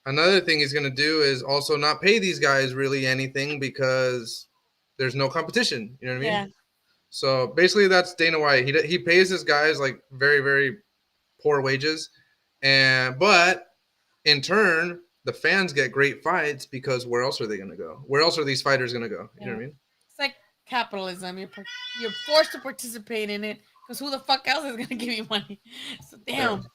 Another thing he's going to do is also not pay these guys really anything because there's no competition. You know what I mean? Yeah. So basically, that's Dana White. He pays his guys like very, very poor wages, but in turn, the fans get great fights because where else are they going to go? Where else are these fighters going to go? You know what I mean? It's like capitalism. You're forced to participate in it because who the fuck else is gonna give you money? So Yeah. damn.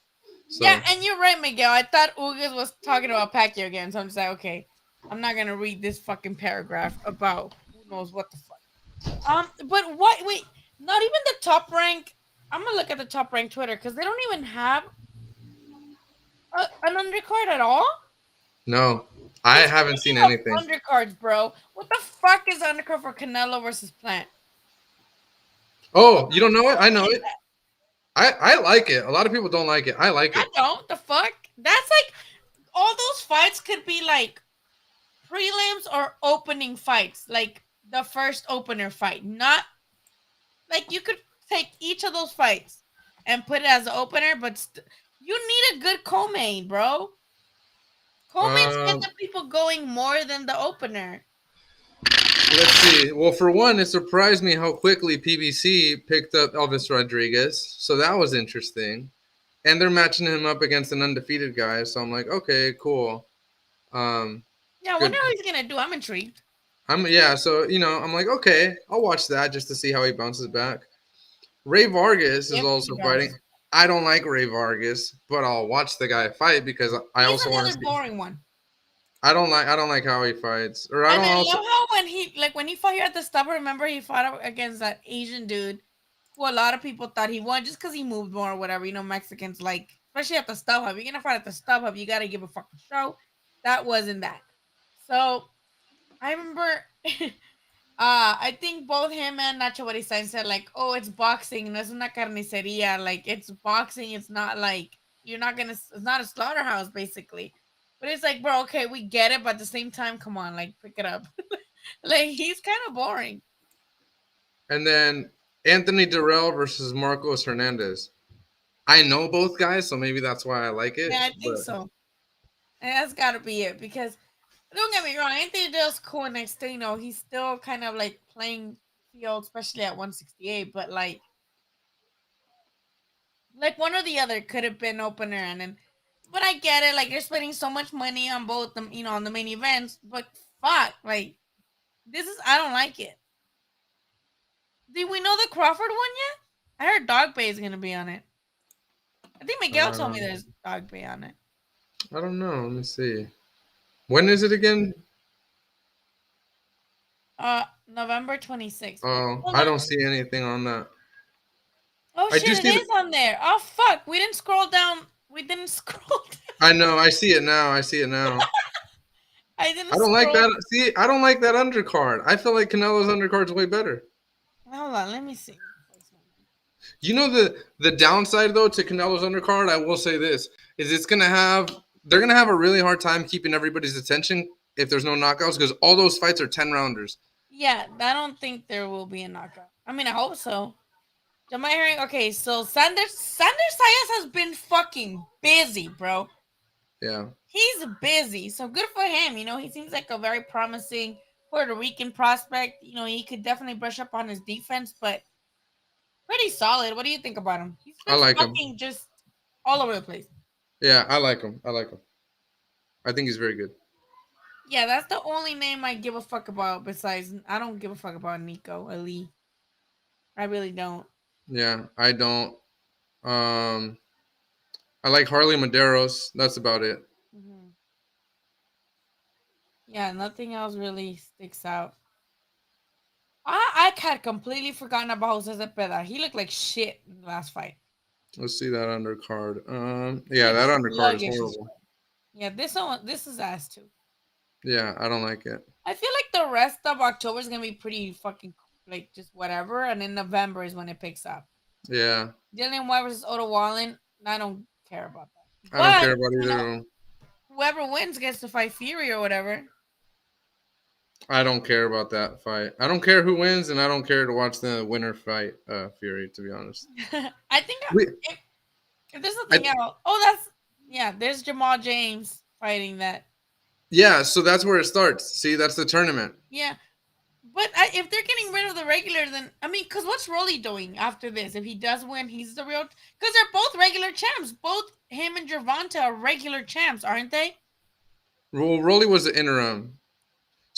Yeah, So and you're right, Miguel. I thought Ugas was talking about Pacquiao again, so I'm just like, okay, I'm not gonna read this fucking paragraph about who knows what the fuck. But what? Wait, not even the top rank. I'm gonna look at the top rank Twitter because they don't even have an undercard at all. no, I Hey, haven't seen speaking of anything. undercards, bro, what the fuck is the undercard for Canelo versus Plant? Oh, you don't know it? I know Is it. that- I like it. A lot of people don't like it. I like I it. don't. The fuck? That's like all those fights could be like prelims or opening fights, like the first opener fight. Not like you could take each of those fights and put it as an opener, but you need a good co-main, bro. Co-mains get Um, the people going more than the opener. let's see. Well, for one, it surprised me how quickly PBC picked up Elvis Rodriguez, so that was interesting. And they're matching him up against an undefeated guy, so I'm like, okay, cool. Um, Yeah, I wonder good. how he's gonna do. I'm intrigued. Yeah. So I'm like, okay, I'll watch that just to see how he bounces back. Ray Vargas is If he also fighting. does. I don't like Ray Vargas, but I'll watch the guy fight because I He's also want to another see. boring one. I don't like how he fights, or I And don't I also. love how when he fought here at the stubber, remember he fought against that Asian dude who a lot of people thought he won just because he moved more or whatever. You know, Mexicans like, especially at the stub hub. You're gonna fight at the stub hub, you gotta give a fucking show. That wasn't that. So I remember I think both him and Nacho Beristain said like, oh, it's boxing, no es una carniceria, like it's boxing, it's not like you're not gonna it's not a slaughterhouse basically. But it's like, bro, okay, we get it, but at the same time, come on, like pick it up. Like he's kind of boring. And then Anthony Durrell versus Marcos Hernandez. I know both guys, so maybe that's why I like it. Yeah, I think But so. And that's gotta be it because don't get me wrong, Anthony Dale's cool and next thing you know, he's still kind of like playing field, especially at 168, but like one or the other could have been opener and then but I get it, like you're spending so much money on both them, on the main events, but fuck, like this is I don't like it. Did we know the Crawford one yet? I heard Dog Bay is gonna be on it. I think Miguel told me um, there's Dog Bay on it. I don't know. Let me see. When is it again? November 26th. Oh, Hold I on. don't see anything on that. Oh I do shit, it see the. is on there. Oh fuck, we didn't scroll down. We didn't scroll down. I know. I see it now. I see it now. I I didn't don't like scroll. that. See, I don't like that undercard. I feel like Canelo's undercard's way better. Hold on, let me see. You know the downside though to Canelo's undercard, I will say this, is they're gonna have a really hard time keeping everybody's attention if there's no knockouts because all those fights are 10 rounders. Yeah, I don't think there will be a knockout. I mean, I hope so. Am I hearing? Okay, so Sanders Sayas has been fucking busy, bro. Yeah. He's busy, so good for him. He seems like a very promising Puerto Rican prospect. He could definitely brush up on his defense, but pretty solid. What do you think about him? He's I been like him. fucking just all over the place. Yeah, I like him. I like him. I think he's very good. Yeah, that's the only name I give a fuck about. Besides, I don't give a fuck about Nico Ali. I really don't. Yeah, I don't. Um, I like Harley Maderos. That's about it. Mhm. Yeah, nothing else really sticks out. I had completely forgotten about Jose Zepeda. He looked like shit in the last fight. Let's see that undercard. He Yeah, looked that undercard is sluggish as horrible. fuck. Yeah, this is ass too. Yeah, I don't like it. I feel like the rest of October is gonna be pretty fucking like just whatever, and then November is when it picks up. Yeah, Dillian White versus Otto Wallen. I don't care about that. I don't But care about either of them. whoever wins gets to fight Fury or whatever. I don't care about that fight. I don't care who wins, and I don't care to watch the winner fight Fury. To be honest, I think we, if there's I, nothing else, that's yeah. There's Jamal James fighting that. yeah. So that's where it starts. See, that's the tournament. Yeah, but if they're getting rid of the regular, then I mean, because what's Rolly doing after this? If he does win, he's the real. Because they're both regular champs. Both him and Gervonta are regular champs, aren't they? Well, Rolly was the interim.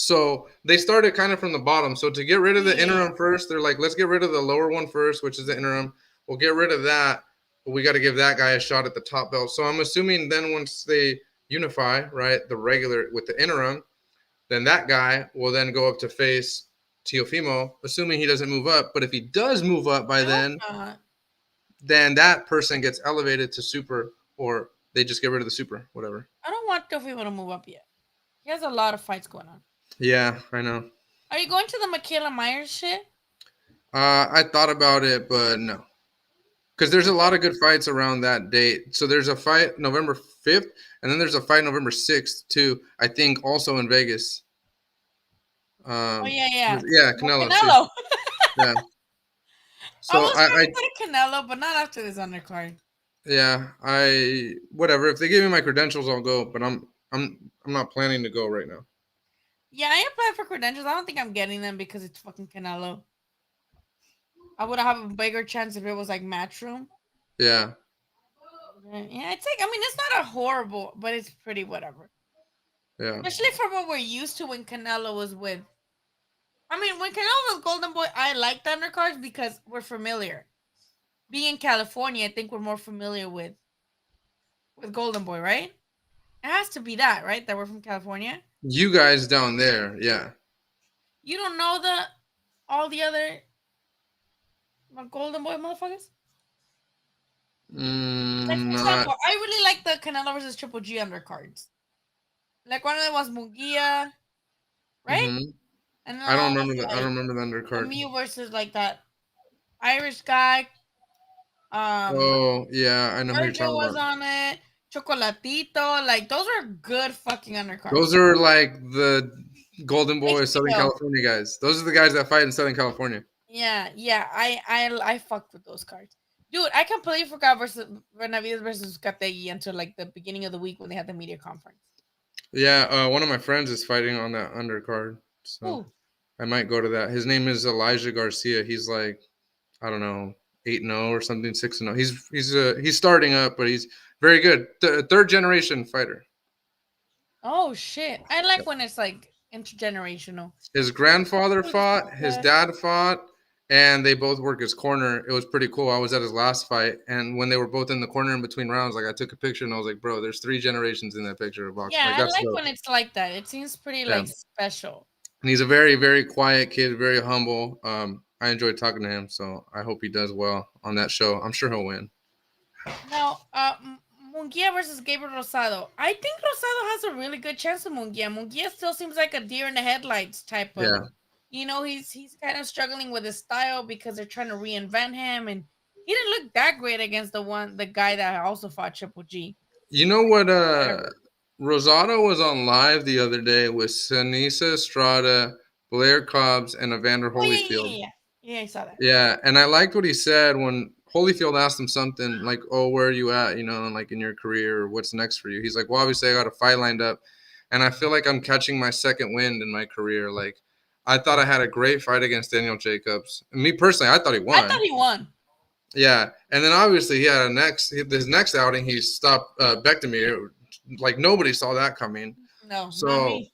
So they started kind of from the bottom. So to get rid of the Yeah. interim first, they're like, let's get rid of the lower one first, which is the interim. We'll get rid of that, but we got to give that guy a shot at the top belt. So I'm assuming then once they unify, right, the regular with the interim, then that guy will then go up to face Teofimo, assuming he doesn't move up. But if he does move up by I hope then, not. then that person gets elevated to super, or they just get rid of the super, whatever. I don't want Teofimo to move up yet. He has a lot of fights going on. Yeah, I know. Are you going to the Michaela Myers shit? I thought about it, but no. Because there's a lot of good fights around that date. So there's a fight November 5th, and then there's a fight November 6th, too, I think also in Vegas. Oh yeah. Yeah, Well, Canelo, too. Canelo. Yeah. I So was trying to go to Canelo, but not after this undercard. yeah, whatever. If they give me my credentials, I'll go. But I'm not planning to go right now. Yeah, I applied for credentials. I don't think I'm getting them because it's fucking Canelo. I would have a bigger chance if it was like Matchroom. Yeah. Yeah, it's like, I mean, it's not a horrible, but it's pretty whatever. Yeah. Especially for what we're used to when Canelo was with. I mean, when Canelo was Golden Boy, I liked the undercards because we're familiar. Being in California, I think we're more familiar with Golden Boy, right? It has to be that, right? That we're from California. You guys down there, yeah. You don't know all the other Golden Boy motherfuckers? Like, for Not. example, I really like the Canelo versus Triple G undercards. Like one of them was Munguia, right? Mhm. And then I don't was, remember the. I like, don't remember the undercard. Lemieux versus like that Irish guy. Oh yeah, I know who you're Virgil talking was about. on it. Chocolatito, like those are good fucking undercards. Those are like the Golden Boy Mexico. Southern California guys. Those are the guys that fight in Southern California. Yeah. I fucked with those cards. Dude, I completely forgot Benavides versus Kategi until like the beginning of the week when they had the media conference. Yeah, one of my friends is fighting on that undercard, so Ooh. I might go to that. His name is Elijah Garcia. He's like, I don't know, 8-0 or something, 6-0. He's starting up, but he's very good. Third generation fighter. Oh shit. I like when it's like intergenerational. His grandfather fought, his dad fought, and they both work his corner. It was pretty cool. I was at his last fight, and when they were both in the corner in between rounds, like I took a picture and I was like, bro, there's 3 generations in that picture of boxing. Yeah, Like I that's like dope. when it's like that. It seems pretty Yeah. like special. And he's a very, very quiet kid, very humble. I enjoyed talking to him, so I hope he does well on that show. I'm sure he'll win. Now, Munguia versus Gabriel Rosado. I think Rosado has a really good chance of Munguia. Munguia still seems like a deer in the headlights type of. Yeah. You know, he's kind of struggling with his style because they're trying to reinvent him, and he didn't look that great against the guy that also fought Triple G. You know what? Rosado was on live the other day with Sinisa Estrada, Blair Cobbs, and Evander Holyfield. Yeah, I saw that. Yeah, and I liked what he said when Holyfield asked him something like, "Oh, where are you at? You know, like in your career, or what's next for you?" He's like, "Well, obviously I got a fight lined up, and I feel like I'm catching my second wind in my career. Like, I thought I had a great fight against Daniel Jacobs. And me personally, I thought he won. I thought he won. Yeah, and then obviously he had his next outing. He stopped Bektamir. Like nobody saw that coming. No, not So me.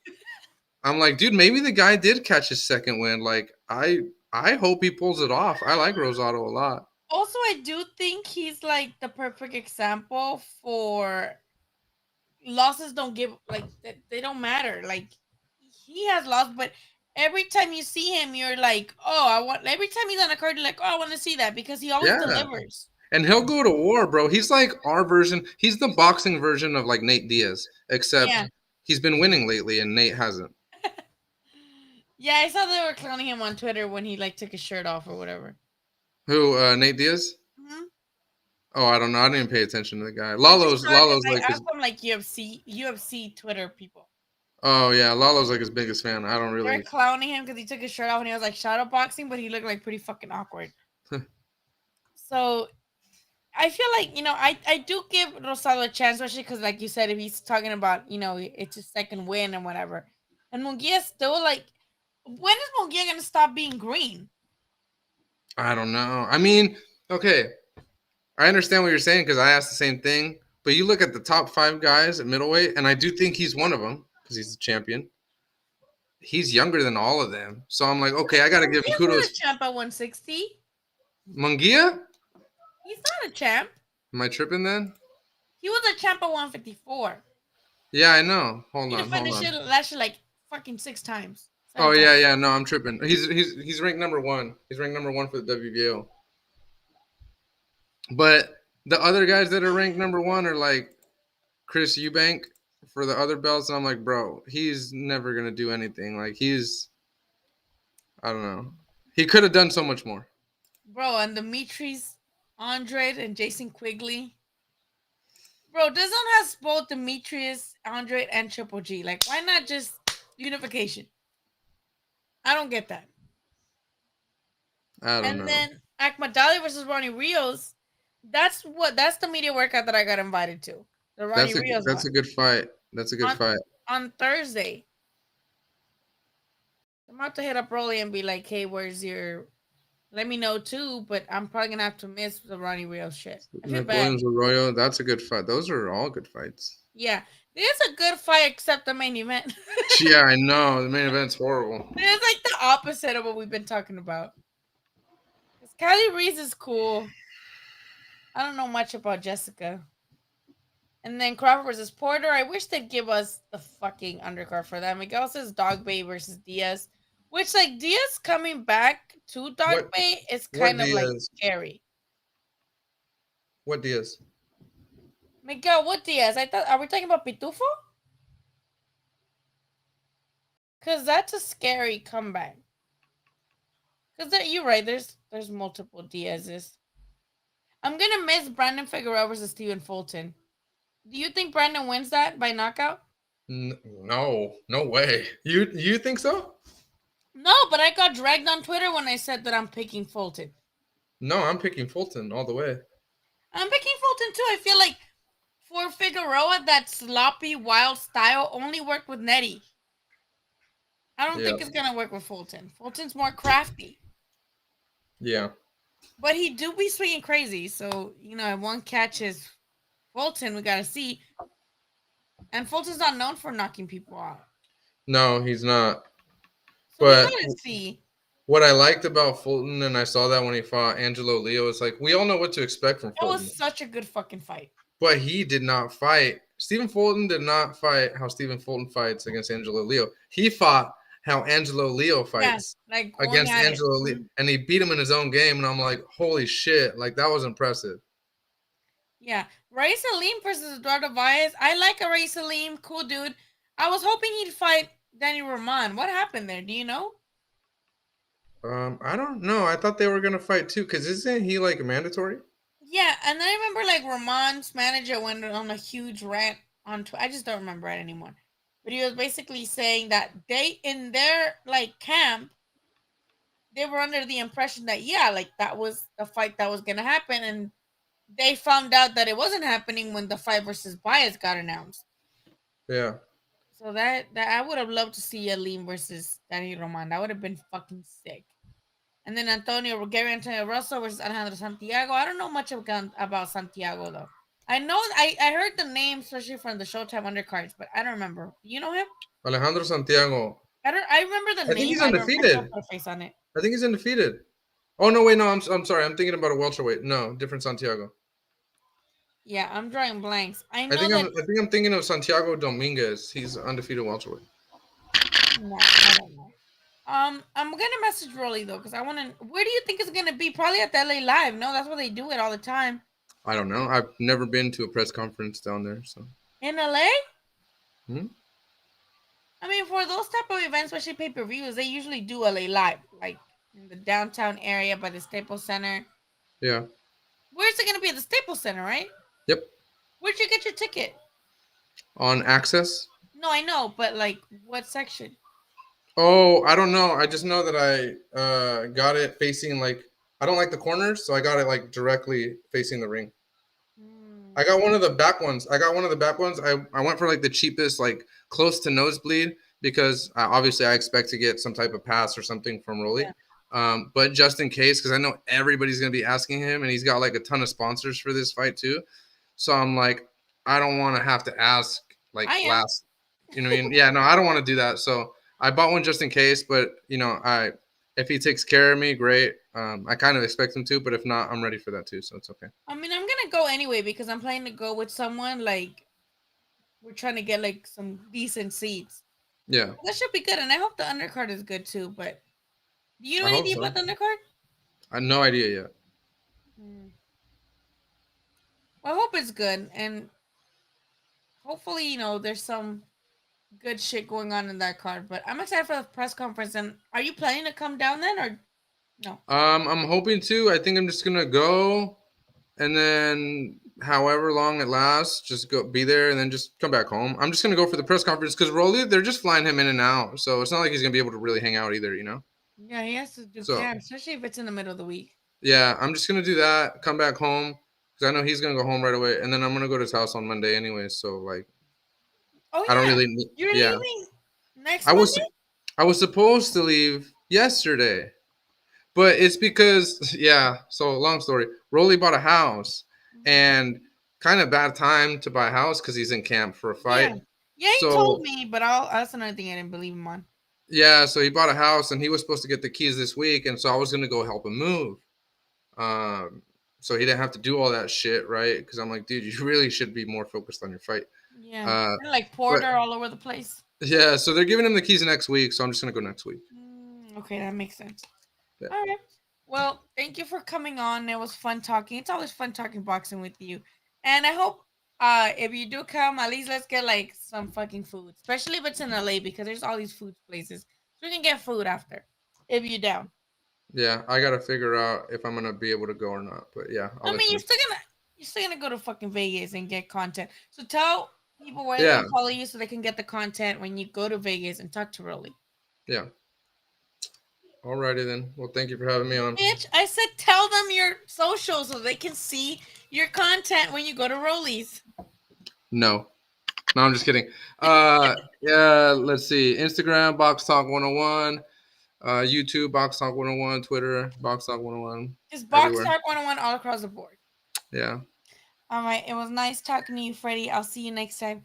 I'm like, dude, maybe the guy did catch his second win. Like I hope he pulls it off. I like Rosado a lot. Also, I do think he's like the perfect example for losses don't give like they don't matter. Like he has lost, but every time you see him, you're like, oh, I want. Every time he's on a card, you're like, oh, I want to see that because he always Yeah. delivers. And he'll go to war, bro. He's like our version. He's the boxing version of like Nate Diaz, except he's been winning lately and Nate hasn't. Yeah, I saw they were clowning him on Twitter when he like took his shirt off or whatever. Who, Nate Diaz? Mm-hmm. Oh, I don't know. I didn't even pay attention to the guy. Lalo's I like asked him like UFC Twitter people. Oh yeah, Lalo's like his biggest fan. I don't really. They're clowning him because he took his shirt off and he was like shadow boxing, but he looked like pretty fucking awkward. So I feel like I do give Rosado a chance, especially because like you said, if he's talking about it's his second win and whatever, and Munguia still like, when is Munguia gonna stop being green? I don't know. I mean, okay, I understand what you're saying because I asked the same thing. But you look at the top 5 guys at middleweight, and I do think he's one of them because he's the champion. he's younger than all of them. So I'm like, okay, I gotta give him He's not kudos. a champ at 160. Munguia? He's not a champ. Am I tripping then? He was a champ at 154. Yeah, I know. Hold He on, hold finished on. it last year like fucking 6 times. Oh 7 yeah, times. yeah. No, I'm tripping. He's ranked number 1. He's ranked number 1 for the WBO. But the other guys that are ranked number 1 are like Chris Eubank for the other belts, and I'm like, bro, he's never gonna do anything. Like I don't know. He could have done so much more. Bro, and Demetrius Andrade and Jason Quigley. Bro, this one has both Demetrius Andrade and Triple G. Like, why not just unification? I don't get that. I don't And know. then Akmadali versus Ronnie Rios. That's the media workout that I got invited to. The Ronnie Rios That's one. a good fight. That's a good fight. On Thursday. I'm about to hit up Rolly and be like, hey, where's your... Let me know too, but I'm probably going to have to miss the Ronnie Rios shit. I feel Nick bad. Williams Arroyo, that's a good fight. Those are all good fights. Yeah. It's a good fight except the main event. Yeah, I know. The main event's horrible. It's like the opposite of what we've been talking about. Because Kylie Reese is cool. I don't know much about Jessica. And then Crawford versus Porter. I wish they'd give us the fucking undercard for that. Miguel says Dog Bay versus Diaz. Which, like, Diaz coming back to Dog Bay is kind of, like, scary. What Diaz? Miguel, what Diaz? Are we talking about Pitufo? Because that's a scary comeback. Because you're right, there's multiple Diaz's. I'm going to miss Brandon Figueroa versus Stephen Fulton. Do you think Brandon wins that by knockout? No way. You think so? No, but I got dragged on Twitter when I said that I'm picking Fulton. No, I'm picking Fulton all the way. I'm picking Fulton too. I feel like for Figueroa, that sloppy, wild style only worked with Nettie. I don't think it's going to work with Fulton. Fulton's more crafty. Yeah. But he do be swinging crazy. So, if one catches Fulton, we got to see. And Fulton's not known for knocking people out. No, he's not. So but we got to see. What I liked about Fulton, and I saw that when he fought Angelo Leo, is like, we all know what to expect from Fulton. That was such a good fucking fight. But he did not fight. Stephen Fulton did not fight how Stephen Fulton fights against Angelo Leo. He fought how Angelo Leo fights against Angelo Leo. And he beat him in his own game. And I'm like, holy shit. Like, that was impressive. Yeah. Ray Salim versus Eduardo Baez. I like a Ray Salim. Cool dude. I was hoping he'd fight Danny Roman. What happened there? Do you know? I don't know. I thought they were gonna fight too, because isn't he like mandatory? Yeah, and then I remember like Roman's manager went on a huge rant on Twitter. I just don't remember it anymore. But he was basically saying that they, in their like camp, they were under the impression that that was the fight that was gonna happen, and they found out that it wasn't happening when the fight versus Baez got announced. Yeah. So that I would have loved to see Alim versus Danny Roman. That would have been fucking sick. And then Gary Antonio Russell versus Alejandro Santiago. I don't know much about Santiago though. I know I heard the name, especially from the Showtime undercards, but I don't remember. You know him? Alejandro Santiago. I remember the name. I think he's undefeated. I don't face on it. I think he's undefeated. Oh no, wait, no, I'm sorry. I'm thinking about a welterweight. No, different Santiago. Yeah, I'm drawing blanks. I think I'm thinking of Santiago Dominguez. He's undefeated welterweight. No, I don't know. I'm gonna message Rolly though, because I want to. Where do you think it's gonna be? Probably at the LA Live. No, that's where they do it all the time. I don't know. I've never been to a press conference down there. So in LA. Hmm? I mean, for those type of events, especially pay-per-views, they usually do LA Live, like in the downtown area by the Staples Center. Yeah. Where's it gonna be? At the Staples Center, right? Yep. Where'd you get your ticket? On Access? No, I know, but like, what section? Oh, I don't know. I just know that I got it facing like, I don't like the corners, so I got it like directly facing the ring. I got one of the back ones. I went for like the cheapest, like close to nosebleed, because obviously I expect to get some type of pass or something from Rolly. Yeah. But just in case, because I know everybody's going to be asking him, and he's got like a ton of sponsors for this fight too. So I'm like, I don't want to have to ask like last, you know what I mean? Yeah, no, I don't want to do that. So I bought one just in case, but I if he takes care of me, great. I kind of expect him to, but if not, I'm ready for that too, so it's okay. I mean, I'm gonna go anyway because I'm planning to go with someone. Like, we're trying to get like some decent seats. Yeah, That should be good, and I hope the undercard is good too. But do you know I hope anything so. about the undercard? I have no idea yet. Hmm. Well, I hope it's good, and hopefully, there's some good shit going on in that card. But I'm excited for the press conference. And are you planning to come down then, or no? I'm hoping to. I think I'm just gonna go, and then however long it lasts, just go be there, and then just come back home. I'm just gonna go for the press conference because Rolly, they're just flying him in and out, so it's not like he's gonna be able to really hang out either. Yeah, he has to do So camp, especially if it's in the middle of the week. yeah, I'm just gonna do that. Come back home because I know he's gonna go home right away, and then I'm gonna go to his house on Monday anyway. So like, Oh I don't yeah, really need. you're Yeah, leaving next I was Monday. I was supposed to leave yesterday, but it's because yeah. So long story. Rolly bought a house, Mhm. and kind of bad time to buy a house because he's in camp for a Yeah, fight. yeah, he told So me, but that's another thing I didn't believe him on. yeah, so he bought a house, and he was supposed to get the keys this week, and so I was gonna go help him move. Um, so he didn't have to do all that shit, right? Because I'm like, dude, you really should be more focused on your fight. Yeah, Uh, kind of like but Porter all over the place. yeah, so they're giving him the keys next week, so I'm just gonna go next week. Okay, that makes sense. Yeah, All right. Well, thank you for coming on. It was fun talking. It's always fun talking boxing with you. And I hope if you do come, at least let's get like some fucking food. Especially if it's in LA because there's all these food places. So we can get food after. If you're down. yeah, I gotta figure out if I'm gonna be able to go or not. But yeah, I'll I let mean you know. you're still gonna go to fucking Vegas and get content. So tell people where they Yeah, can follow you so they can get the content when you go to Vegas and talk to Rolly. yeah. Alrighty then. Well, thank you for having me on. Bitch, I said tell them your socials so they can see your content when you go to Rolly's. No, no, I'm just kidding. Yeah, let's see. Instagram, Box Talk 101. YouTube, Box Talk 101. Twitter, Box Talk 101. Just Box Everywhere. Talk 101 all across the board. Yeah. All right. It was nice talking to you, Freddie. I'll see you next time.